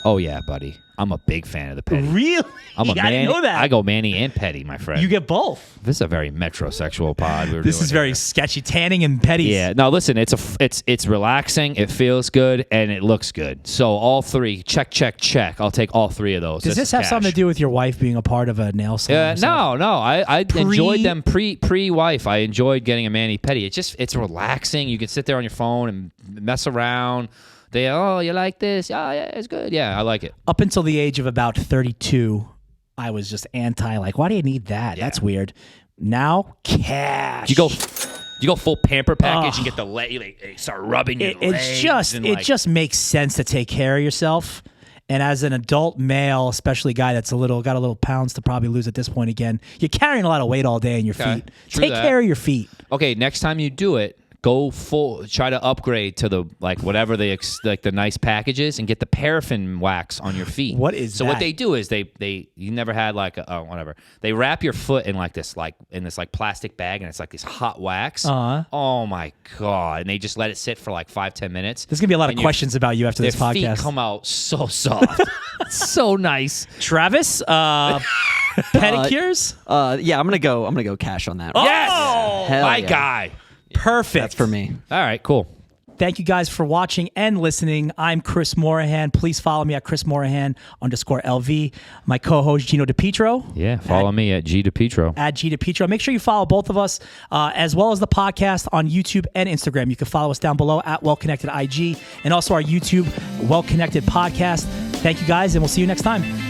Oh, yeah, buddy. I'm a big fan of the petty. Really? I'm a I man. didn't know that. I go Manny and petty, my friend. You get both. This is a very metrosexual pod. This is very sketchy. Tanning and petties. Yeah. No, listen. It's relaxing. It feels good and it looks good. So all 3, check. I'll take all 3 of those. Does this have something to do with your wife being a part of a nail salon? No. I enjoyed them pre-wife. I enjoyed getting a mani pedi. It's relaxing. You can sit there on your phone and mess around. You like this? Oh, yeah, it's good. Yeah, I like it. Up until the age of about 32, I was just anti. Like, why do you need that? Yeah. That's weird. Now, cash. You go full pamper package and get the leg. Start rubbing your legs. It just makes sense to take care of yourself. And as an adult male, especially a guy that's got a little pounds to probably lose at this point again, you're carrying a lot of weight all day in your feet. Take care of your feet. Okay, next time you do it, go full. Try to upgrade to the whatever the nice packages and get the paraffin wax on your feet. What is so? that? What they do is you never had whatever. They wrap your foot in this plastic bag and it's like this hot wax. Oh my God! And they just let it sit for 5-10 minutes. There's gonna be a lot of questions about you after this podcast. Their feet come out so soft, so nice. Travis, pedicures. Yeah, I'm gonna go cash on that. Yes, Hell my yeah. guy. Perfect. That's for me. All right, cool. Thank you guys for watching and listening. I'm Chris Morahan. Please follow me at @ChrisMorahan_LV. My co-host Gino DePietro. Yeah, follow me at G DePietro. At G DePietro. Make sure you follow both of us, as well as the podcast on YouTube and Instagram. You can follow us down below at WellConnected IG and also our YouTube Well Connected Podcast. Thank you guys, and we'll see you next time.